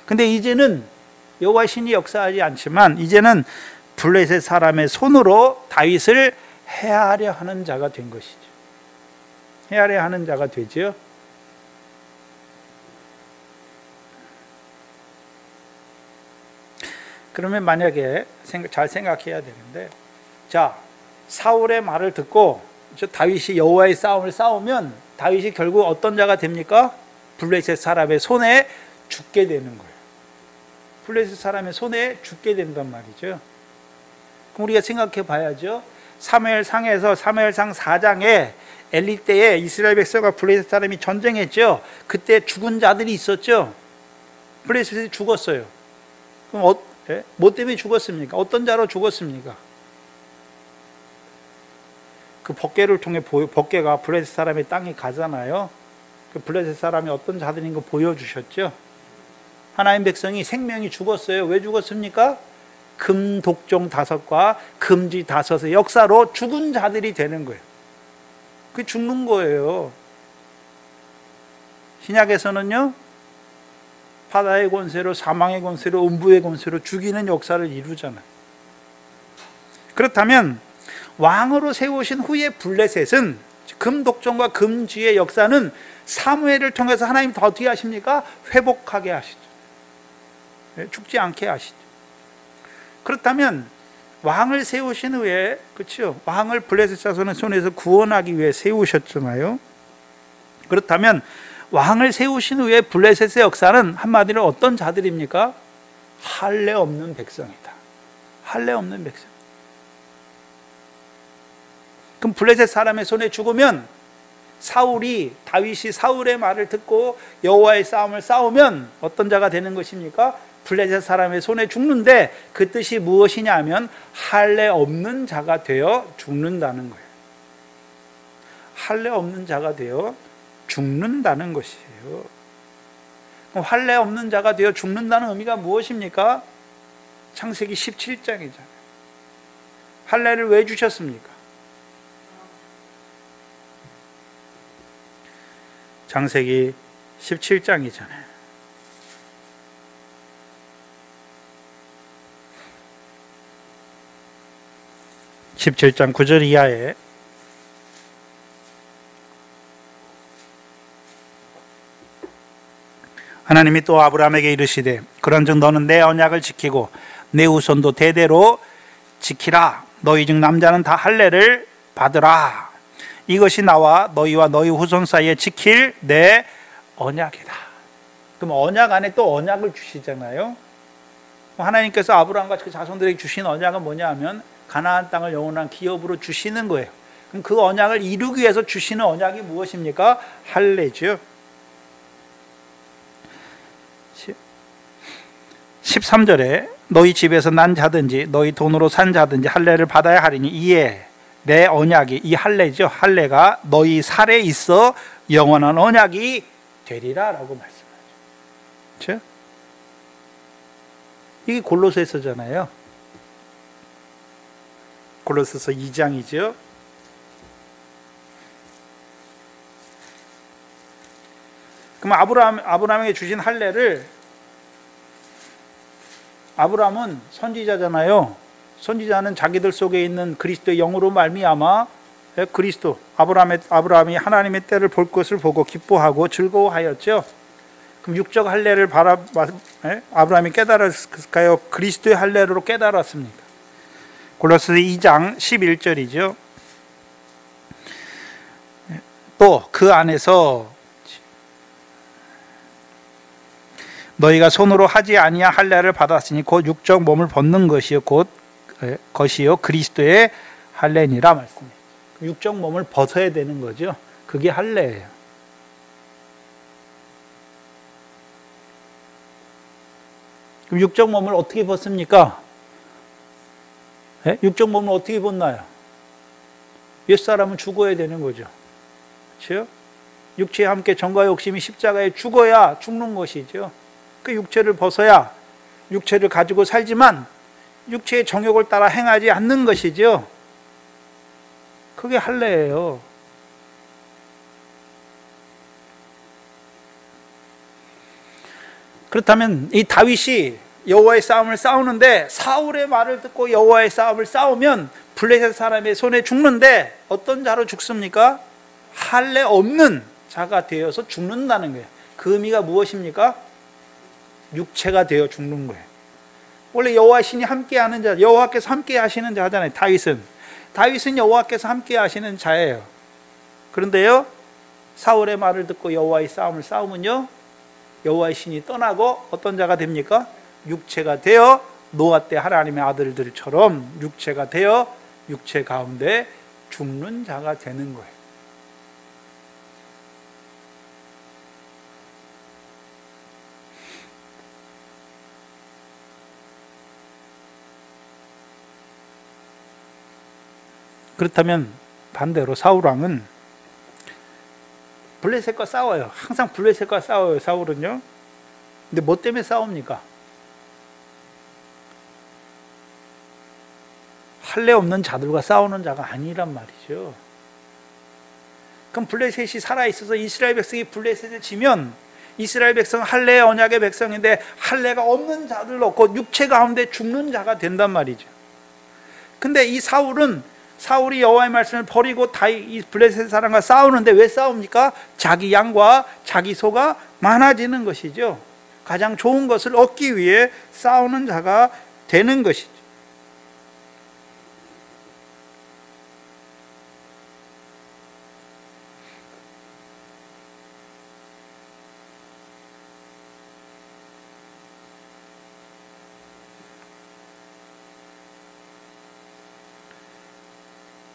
근데 이제는 여호와의 신이 역사하지 않지만 이제는 블레셋 사람의 손으로 다윗을 해하려 하는 자가 된 것이죠. 해하려 하는 자가 되죠. 그러면 만약에 잘 생각해야 되는데, 자, 사울의 말을 듣고 다윗이 여호와의 싸움을 싸우면 다윗이 결국 어떤 자가 됩니까? 블레셋 사람의 손에 죽게 되는 거예요. 블레셋 사람의 손에 죽게 된단 말이죠. 그럼 우리가 생각해 봐야죠. 사무엘상에서 사무엘상 4장에 엘리 때에 이스라엘 백성과 블레셋 사람이 전쟁했죠. 그때 죽은 자들이 있었죠. 블레셋이 죽었어요. 그럼 뭐 때문에 죽었습니까? 어떤 자로 죽었습니까? 그 법궤를 통해 법궤가 블레셋 사람의 땅에 가잖아요. 그 블레셋 사람이 어떤 자들인 거 보여주셨죠. 하나님 백성이 생명이 죽었어요. 왜 죽었습니까? 금독종 5과 금지 5의 역사로 죽은 자들이 되는 거예요. 그게 죽는 거예요. 신약에서는요, 바다의 권세로, 사망의 권세로, 음부의 권세로 죽이는 역사를 이루잖아요. 그렇다면 왕으로 세우신 후에 블레셋은, 금독종과 금지의 역사는 사무엘을 통해서 하나님이 더 어떻게 하십니까? 회복하게 하시죠. 죽지 않게 하시죠. 그렇다면 왕을 세우신 후에, 그렇죠? 왕을 블레셋 자손의 손에서 구원하기 위해 세우셨잖아요. 그렇다면 왕을 세우신 후에 블레셋의 역사는 한마디로 어떤 자들입니까? 할례 없는 백성이다. 할례 없는 백성. 그럼 블레셋 사람의 손에 죽으면, 다윗이 사울의 말을 듣고 여호와의 싸움을 싸우면 어떤 자가 되는 것입니까? 블레셋 사람의 손에 죽는데, 그 뜻이 무엇이냐 하면 할례 없는 자가 되어 죽는다는 거예요. 할례 없는 자가 되어 죽는다는 것이에요. 그럼 할례 없는 자가 되어 죽는다는 의미가 무엇입니까? 창세기 17장이잖아요. 할례를 왜 주셨습니까? 창세기 17장이잖아요. (17장 9절) 이하에 하나님이 또 아브라함에게 이르시되 그런즉 너는 내 언약을 지키고 내 후손도 대대로 지키라. 너희 중 남자는 다 할례를 받으라. 이것이 나와 너희와 너희 후손 사이에 지킬 내 언약이다. 그럼 언약 안에 또 언약을 주시잖아요. 하나님께서 아브라함과 그 자손들에게 주신 언약은 뭐냐 하면 가나안 땅을 영원한 기업으로 주시는 거예요. 그럼 그 언약을 이루기 위해서 주시는 언약이 무엇입니까? 할례죠. 13절에 너희 집에서 난 자든지 너희 돈으로 산 자든지 할례를 받아야 하리니 이에 내 언약이, 이 할례죠. 할례가 너희 살에 있어 영원한 언약이 되리라 라고 말씀하죠. 그렇죠? 이게 골로새서잖아요. 골로새서 2장이죠. 그럼 아브라함에게 주신 할례를, 아브라함은 선지자잖아요. 선지자는 자기들 속에 있는 그리스도의 영으로 말미암아 그리스도, 아브라함이 하나님의 때를 볼 것을 보고 기뻐하고 즐거워하였죠. 그럼 육적 할례를 아브라함이 깨달았을까요? 그리스도의 할례로 깨달았습니까? 골로새 2장 11절이죠. 또 그 안에서 너희가 손으로 하지 아니한 할례를 받았으니 곧 육적 몸을 벗는 것이요 곧 것이요 그리스도의 할례니라 말씀입니다. 육적 몸을 벗어야 되는 거죠. 그게 할례예요. 그럼 육적 몸을 어떻게 벗습니까? 육적 몸을 어떻게 벗나요? 옛사람은 죽어야 되는 거죠. 그렇죠? 육체와 함께 정과 욕심이 십자가에 죽어야 죽는 것이죠. 그 육체를 벗어야 육체를 가지고 살지만 육체의 정욕을 따라 행하지 않는 것이죠. 그게 할례예요. 그렇다면 이 다윗이 여호와의 싸움을 싸우는데 사울의 말을 듣고 여호와의 싸움을 싸우면 블레셋 사람의 손에 죽는데 어떤 자로 죽습니까? 할례 없는 자가 되어서 죽는다는 거예요. 그 의미가 무엇입니까? 육체가 되어 죽는 거예요. 원래 여호와의 신이 함께하는 자, 여호와께서 함께 하시는 자잖아요. 다윗은 여호와께서 함께 하시는 자예요. 그런데요, 사울의 말을 듣고 여호와의 싸움을 싸우면요, 여호와의 신이 떠나고 어떤 자가 됩니까? 육체가 되어 노아 때 하나님의 아들들처럼 육체가 되어 육체 가운데 죽는 자가 되는 거예요. 그렇다면 반대로 사울 왕은 블레셋과 싸워요. 항상 블레셋과 싸워요. 사울은요. 근데 뭐 때문에 싸웁니까? 할례 없는 자들과 싸우는 자가 아니란 말이죠. 그럼 블레셋이 살아있어서 이스라엘 백성이 블레셋을 치면 이스라엘 백성은 할례의 언약의 백성인데 할례가 없는 자들 놓고 육체 가운데 죽는 자가 된단 말이죠. 근데 이 사울이 여호와의 말씀을 버리고 이 블레셋 사람과 싸우는데 왜 싸웁니까? 자기 양과 자기 소가 많아지는 것이죠. 가장 좋은 것을 얻기 위해 싸우는 자가 되는 것이죠.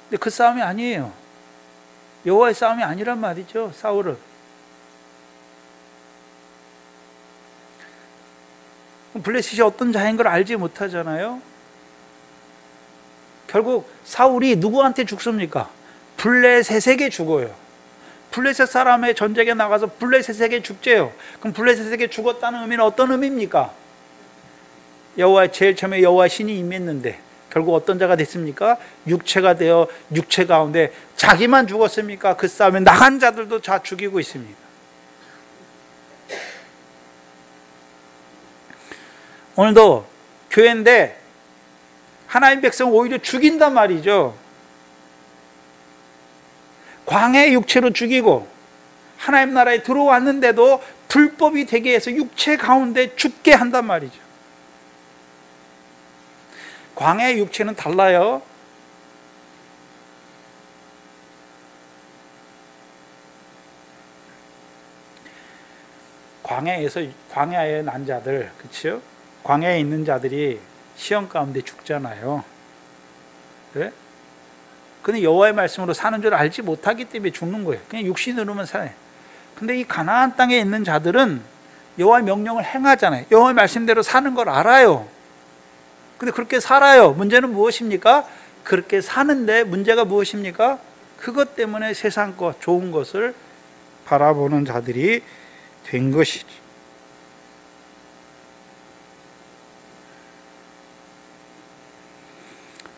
근데 그 싸움이 아니에요. 여호와의 싸움이 아니란 말이죠. 사울은. 블레셋이 어떤 자인 걸 알지 못하잖아요. 결국 사울이 누구한테 죽습니까? 블레셋에게 죽어요. 블레셋 사람의 전쟁에 나가서 블레셋에게 죽재요. 그럼 블레셋에게 죽었다는 의미는 어떤 의미입니까? 제일 처음에 여호와의 신이 임했는데 결국 어떤 자가 됐습니까? 육체가 되어 육체 가운데 자기만 죽었습니까? 그 싸움에 나간 자들도 다 죽이고 있습니다. 오늘도 교회인데 하나님 백성 오히려 죽인단 말이죠. 광야의 육체로 죽이고 하나님 나라에 들어왔는데도 불법이 되게 해서 육체 가운데 죽게 한단 말이죠. 광야의 육체는 달라요. 광야에 난 자들, 그렇죠? 광야에 있는 자들이 시험 가운데 죽잖아요. 그래? 근데 여호와의 말씀으로 사는 줄 알지 못하기 때문에 죽는 거예요. 그냥 육신으로만 살아요. 근데 이 가나안 땅에 있는 자들은 여호와의 명령을 행하잖아요. 여호와의 말씀대로 사는 걸 알아요. 근데 그렇게 살아요. 문제는 무엇입니까? 그렇게 사는데 문제가 무엇입니까? 그것 때문에 세상 것, 좋은 것을 바라보는 자들이 된 것이지.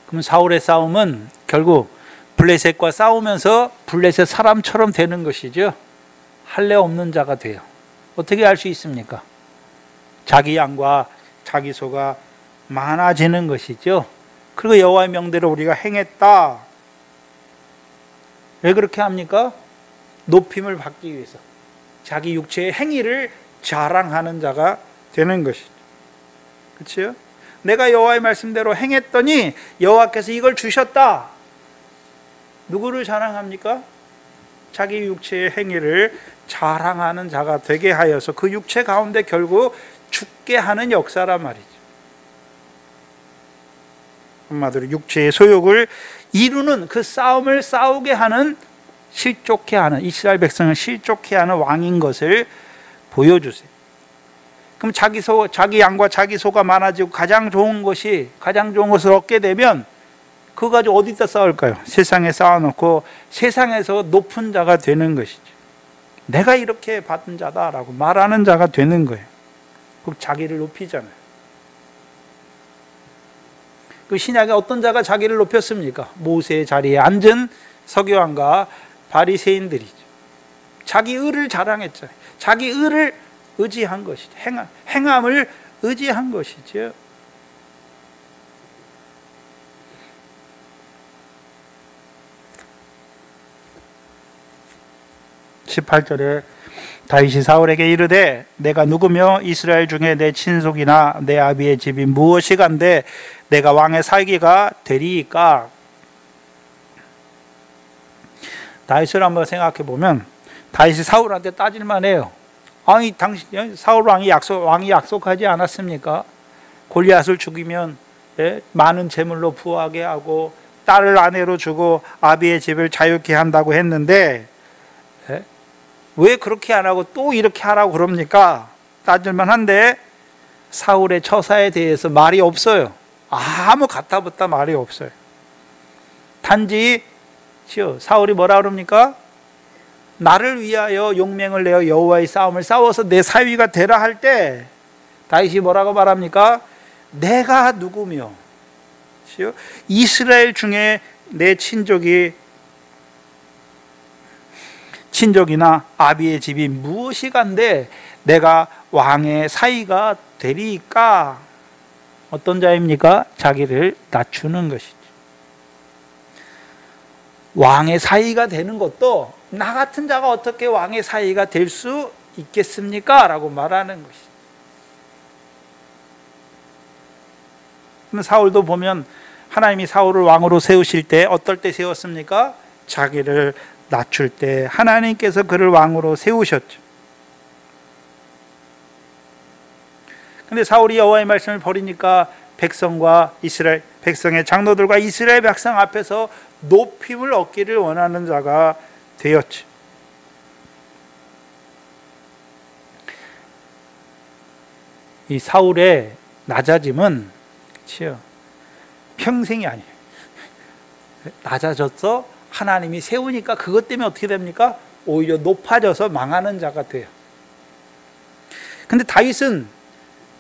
그럼 사울의 싸움은 결국 블레셋과 싸우면서 블레셋 사람처럼 되는 것이죠. 할례 없는 자가 돼요. 어떻게 알 수 있습니까? 자기 양과 자기 소가 많아지는 것이죠. 그리고 여호와의 명대로 우리가 행했다. 왜 그렇게 합니까? 높임을 받기 위해서 자기 육체의 행위를 자랑하는 자가 되는 것이죠. 그렇죠? 내가 여호와의 말씀대로 행했더니 여호와께서 이걸 주셨다. 누구를 자랑합니까? 자기 육체의 행위를 자랑하는 자가 되게 하여서 그 육체 가운데 결국 죽게 하는 역사란 말이죠. 한마디로 육체의 소욕을 이루는 그 싸움을 싸우게 하는, 실족해 하는, 이스라엘 백성을 실족해 하는 왕인 것을 보여주세요. 그럼 자기 양과 자기 소가 많아지고 가장 좋은 것을 얻게 되면 그거 가지고 어디다 싸울까요? 세상에 쌓아놓고 세상에서 높은 자가 되는 것이죠. 내가 이렇게 받은 자다라고 말하는 자가 되는 거예요. 그럼 자기를 높이잖아요. 그 신약에 어떤 자가 자기를 높였습니까? 모세의 자리에 앉은 서기관과 바리새인들이죠. 자기 의를 자랑했잖아요. 자기 의를 의지한 것이죠. 행함을 의지한 것이죠. (18절에) 다윗이 사울에게 이르되 내가 누구며 이스라엘 중에 내 친속이나 내 아비의 집이 무엇이간데 내가 왕의 살기가 되리이까? 다윗을 한번 생각해 보면 다윗이 사울한테 따질만 해요. 아니 당신 사울 왕이 약속하지 않았습니까? 골리앗을 죽이면 많은 재물로 부하게 하고 딸을 아내로 주고 아비의 집을 자유케 한다고 했는데 왜 그렇게 안 하고 또 이렇게 하라고 그럽니까? 따질만 한데 사울의 처사에 대해서 말이 없어요. 아무 가타부타 말이 없어요. 단지 사울이 뭐라 그럽니까? 나를 위하여 용맹을 내어 여호와의 싸움을 싸워서 내 사위가 되라 할 때 다윗이 뭐라고 말합니까? 내가 누구며 이스라엘 중에 내 친족이나 아비의 집이 무엇이간데 내가 왕의 사위가 되리이까? 어떤 자입니까? 자기를 낮추는 것이죠. 왕의 사위가 되는 것도 나 같은 자가 어떻게 왕의 사위가 될 수 있겠습니까? 라고 말하는 것이죠. 사울도 보면 하나님이 사울을 왕으로 세우실 때 어떨 때 세웠습니까? 자기를 낮출 때 하나님께서 그를 왕으로 세우셨죠. 근데 사울이 여호와의 말씀을 버리니까 백성의 장로들과 이스라엘 백성 앞에서 높임을 얻기를 원하는 자가 되었죠. 이 사울의 낮아짐은 평생이 아니에요. 낮아졌어 하나님이 세우니까 그것 때문에 어떻게 됩니까? 오히려 높아져서 망하는 자가 돼요. 근데 다윗은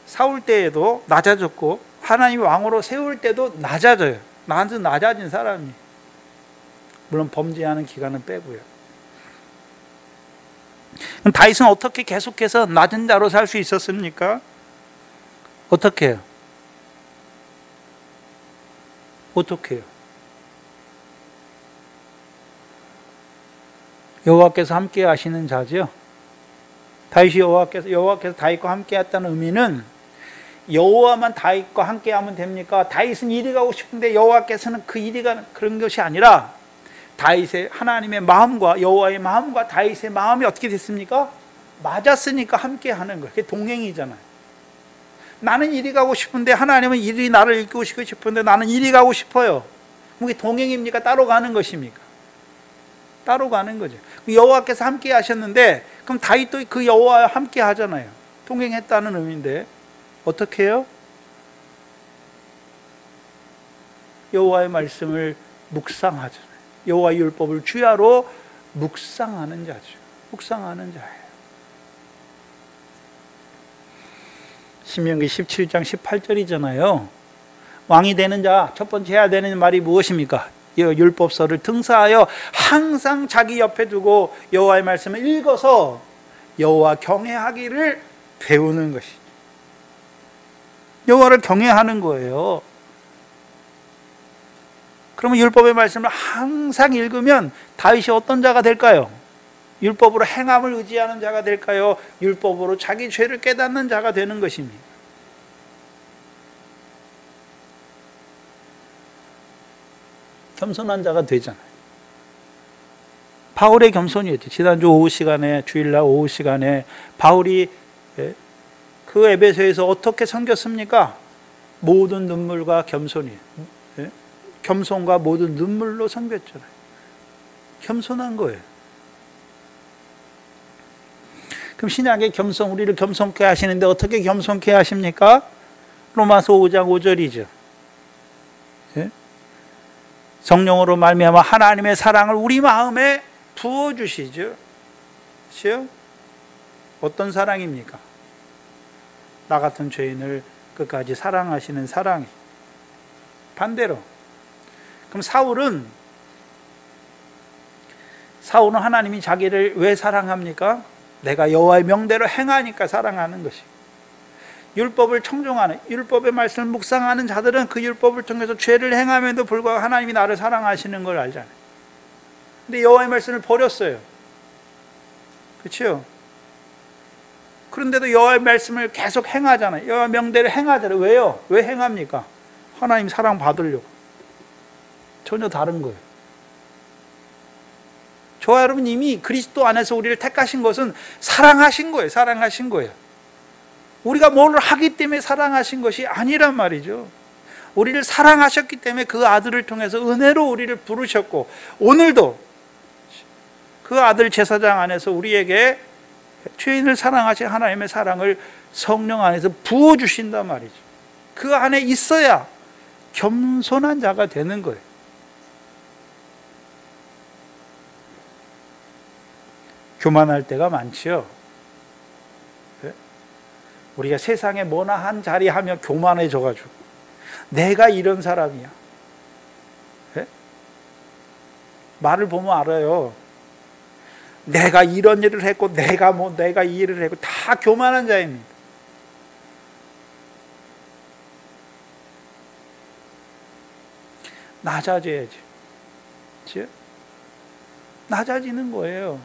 사울 때에도 낮아졌고 하나님이 왕으로 세울 때도 낮아져요. 나한테 낮아진 사람이. 물론 범죄하는 기간은 빼고요. 그럼 다윗은 어떻게 계속해서 낮은 자로 살 수 있었습니까? 어떻게 해요? 어떻게 해요? 여호와께서 함께 하시는 자죠. 다윗이 여호와께서 다윗과 함께 했다는 의미는 여호와만 다윗과 함께 하면 됩니까? 다윗은 이리 가고 싶은데 여호와께서는 그 이리 가는 그런 것이 아니라 하나님의 마음과 여호와의 마음과 다윗의 마음이 어떻게 됐습니까? 맞았으니까 함께 하는 거예요. 그게 동행이잖아요. 나는 이리 가고 싶은데 하나님은 이리 나를 이끌고 싶은데 나는 이리 가고 싶어요. 그게 동행입니까? 따로 가는 것입니까? 따로 가는 거죠. 여호와께서 함께 하셨는데 그럼 다윗도 그 여호와와 함께 하잖아요. 동행했다는 의미인데 어떻게 해요? 여호와의 말씀을 묵상하잖아요. 여호와의 율법을 주야로 묵상하는 자죠. 묵상하는 자예요. 신명기 17장 18절이잖아요. 왕이 되는 자 첫 번째 해야 되는 말이 무엇입니까? 율법서를 등사하여 항상 자기 옆에 두고 여호와의 말씀을 읽어서 여호와 경외하기를 배우는 것이죠. 여호와를 경외하는 거예요. 그러면 율법의 말씀을 항상 읽으면 다윗이 어떤 자가 될까요? 율법으로 행함을 의지하는 자가 될까요? 율법으로 자기 죄를 깨닫는 자가 되는 것입니다. 겸손한 자가 되잖아요. 바울의 겸손이었죠. 지난주 오후 시간에, 주일날 오후 시간에 바울이 그 에베소에서 어떻게 섬겼습니까? 모든 눈물과 겸손이, 겸손과 모든 눈물로 섬겼잖아요. 겸손한 거예요. 그럼 신약의 겸손, 우리를 겸손케 하시는데 어떻게 겸손케 하십니까? 로마서 5장 5절이죠. 성령으로 말미암아 하나님의 사랑을 우리 마음에 부어주시죠. 그렇죠? 어떤 사랑입니까? 나 같은 죄인을 끝까지 사랑하시는 사랑이. 반대로, 그럼 사울은 하나님이 자기를 왜 사랑합니까? 내가 여호와의 명대로 행하니까 사랑하는 것이. 율법을 청종하는, 율법의 말씀을 묵상하는 자들은 그 율법을 통해서 죄를 행함에도 불구하고 하나님이 나를 사랑하시는 걸 알잖아요. 근데 여호와의 말씀을 버렸어요. 그렇죠? 그런데도 여호와의 말씀을 계속 행하잖아요. 여호와 명대로 행하잖아요. 왜요? 왜 행합니까? 하나님 사랑 받으려고. 전혀 다른 거예요. 저와 여러분, 이미 그리스도 안에서 우리를 택하신 것은 사랑하신 거예요. 사랑하신 거예요. 우리가 뭘 하기 때문에 사랑하신 것이 아니란 말이죠. 우리를 사랑하셨기 때문에 그 아들을 통해서 은혜로 우리를 부르셨고, 오늘도 그 아들 제사장 안에서 우리에게 죄인을 사랑하신 하나님의 사랑을 성령 안에서 부어주신단 말이죠. 그 안에 있어야 겸손한 자가 되는 거예요. 교만할 때가 많지요. 우리가 세상에 뭐나 한 자리 하면 교만해져가지고 내가 이런 사람이야. 말을 보면 알아요. 내가 이런 일을 했고 내가 이 일을 했고, 다 교만한 자입니다. 낮아져야지. 그렇죠? 낮아지는 거예요.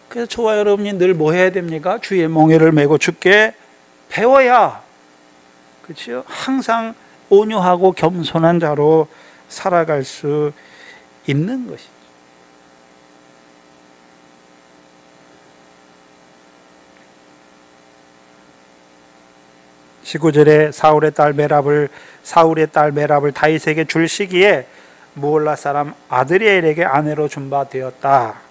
그래서 저와 여러분이 늘 뭐 해야 됩니까? 주의 멍에를 메고 주께 배워야, 그렇죠? 항상 온유하고 겸손한 자로 살아갈 수 있는 것이죠. 19절에 사울의 딸 메랍을 다윗에게 줄 시기에 무올라 사람 아드리엘에게 아내로 준 바 되었다.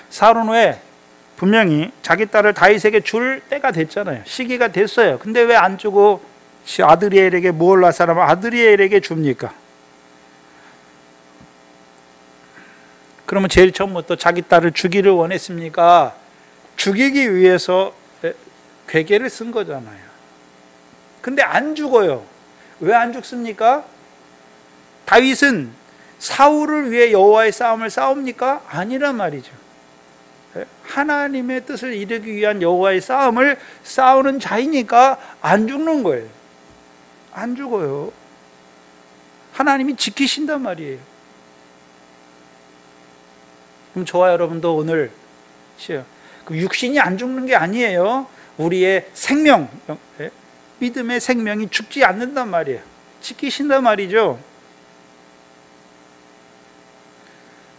사울은 왜 분명히 자기 딸을 다윗에게 줄 때가 됐잖아요. 시기가 됐어요. 근데 왜 안 주고 아드리엘에게, 무올라 사람 아드리엘에게 줍니까? 그러면 제일 처음부터 자기 딸을 주기를 원했습니까? 죽이기 위해서 괴계를 쓴 거잖아요. 근데 안 죽어요. 왜 안 죽습니까? 다윗은 사울을 위해 여호와의 싸움을 싸웁니까? 아니란 말이죠. 하나님의 뜻을 이루기 위한 여호와의 싸움을 싸우는 자이니까 안 죽는 거예요. 안 죽어요. 하나님이 지키신단 말이에요. 그럼 저와 여러분도 오늘 그 육신이 안 죽는 게 아니에요. 우리의 생명, 믿음의 생명이 죽지 않는단 말이에요. 지키신단 말이죠.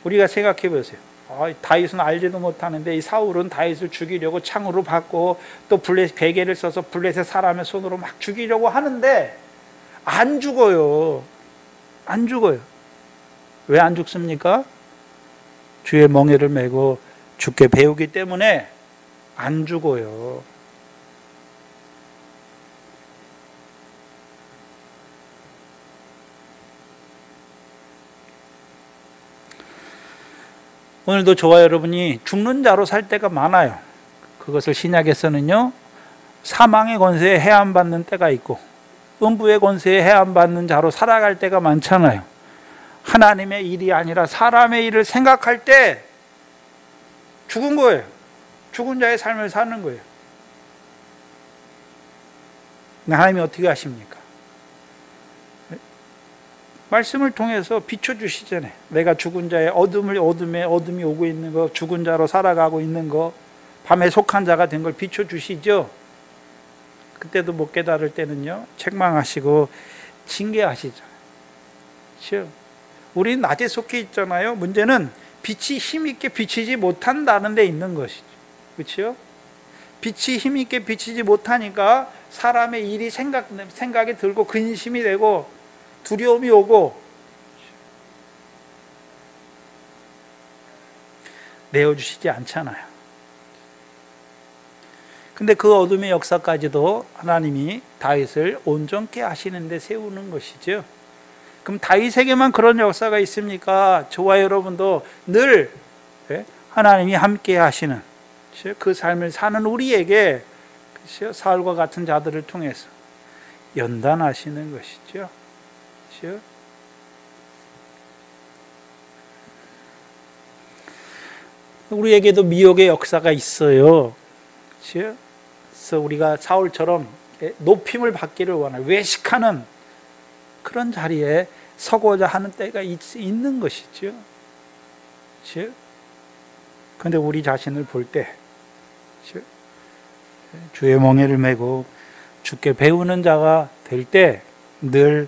우리가 생각해 보세요. 다윗은 알지도 못하는데 이 사울은 다윗을 죽이려고 창으로 받고 또 베개를 써서 블레셋 사람의 손으로 막 죽이려고 하는데 안 죽어요. 안 죽어요. 왜 안 죽습니까? 주의 멍에를 메고 주께 배우기 때문에 안 죽어요. 오늘도 저와 여러분이 죽는 자로 살 때가 많아요. 그것을 신약에서는요, 사망의 권세에 해함받는 때가 있고 음부의 권세에 해함받는 자로 살아갈 때가 많잖아요. 하나님의 일이 아니라 사람의 일을 생각할 때 죽은 거예요. 죽은 자의 삶을 사는 거예요. 하나님이 어떻게 하십니까? 말씀을 통해서 비춰주시잖아요. 내가 죽은 자의 어둠에 어둠이 오고 있는 거, 죽은 자로 살아가고 있는 거, 밤에 속한 자가 된 걸 비춰주시죠. 그때도 못 깨달을 때는요, 책망하시고 징계하시잖아요. 그렇죠? 우리는 낮에 속해 있잖아요. 문제는 빛이 힘있게 비치지 못한다는 데 있는 것이죠. 그렇죠? 빛이 힘있게 비치지 못하니까 사람의 일이 생각이 들고 근심이 되고 두려움이 오고 내어주시지 않잖아요. 근데 그 어둠의 역사까지도 하나님이 다윗을 온전케 하시는 데 세우는 것이죠. 그럼 다윗에게만 그런 역사가 있습니까? 저와 여러분도 늘 하나님이 함께 하시는 그 삶을 사는 우리에게 사울과 같은 자들을 통해서 연단하시는 것이죠. 우리에게도 미혹의 역사가 있어요. 그래서 우리가 사울처럼 높임을 받기를 원하는, 외식하는 그런 자리에 서고자 하는 때가 있는 것이죠. 그런데 우리 자신을 볼 때 주의 멍에를 메고 주께 배우는 자가 될 때 늘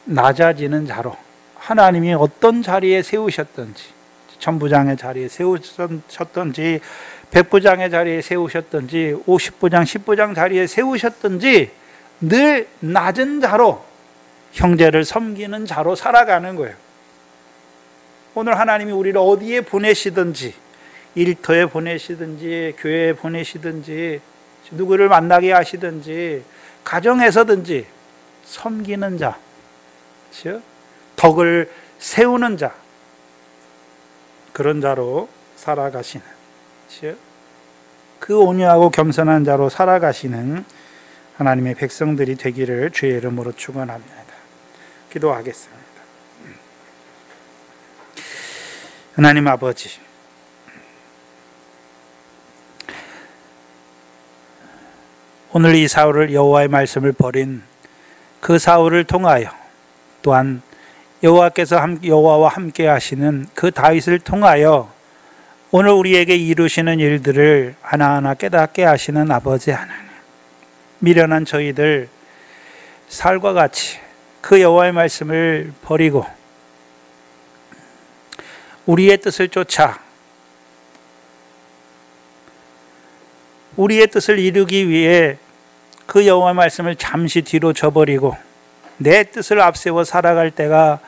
낮아지는 자로 하나님이 어떤 자리에 세우셨던지, 천부장의 자리에 세우셨던지, 백부장의 자리에 세우셨던지, 50부장, 10부장 자리에 세우셨던지 늘 낮은 자로, 형제를 섬기는 자로 살아가는 거예요. 오늘 하나님이 우리를 어디에 보내시든지, 일터에 보내시든지, 교회에 보내시든지, 누구를 만나게 하시든지, 가정에서든지 섬기는 자, 덕을 세우는 자, 그런 자로 살아가시는, 그 온유하고 겸손한 자로 살아가시는 하나님의 백성들이 되기를 주의 이름으로 축원합니다. 기도하겠습니다. 하나님 아버지, 오늘 이 사울을, 여호와의 말씀을 버린 그 사울을 통하여, 또한 여호와와 함께 하시는 그 다윗을 통하여 오늘 우리에게 이루시는 일들을 하나하나 깨닫게 하시는 아버지 하나님, 미련한 저희들 사울과 같이 그 여호와의 말씀을 버리고 우리의 뜻을 쫓아 우리의 뜻을 이루기 위해 그 여호와의 말씀을 잠시 뒤로 저버리고 내 뜻을 앞세워 살아갈 때가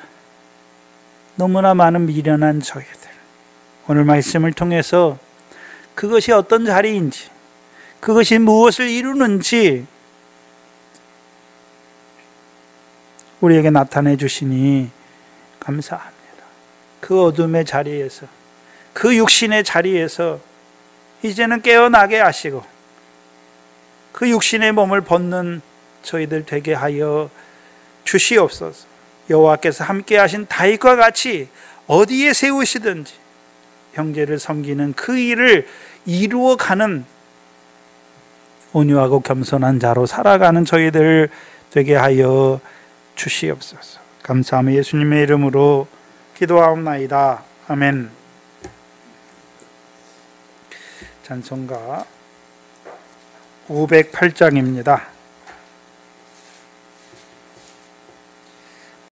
너무나 많은 미련한 저희들, 오늘 말씀을 통해서 그것이 어떤 자리인지, 그것이 무엇을 이루는지 우리에게 나타내 주시니 감사합니다. 그 어둠의 자리에서, 그 육신의 자리에서 이제는 깨어나게 하시고 그 육신의 몸을 벗는 저희들 되게 하여 주시옵소서. 여호와께서 함께 하신 다윗과 같이 어디에 세우시든지 형제를 섬기는 그 일을 이루어가는 온유하고 겸손한 자로 살아가는 저희들 되게 하여 주시옵소서. 감사하며 예수님의 이름으로 기도하옵나이다. 아멘. 찬송가 508장입니다.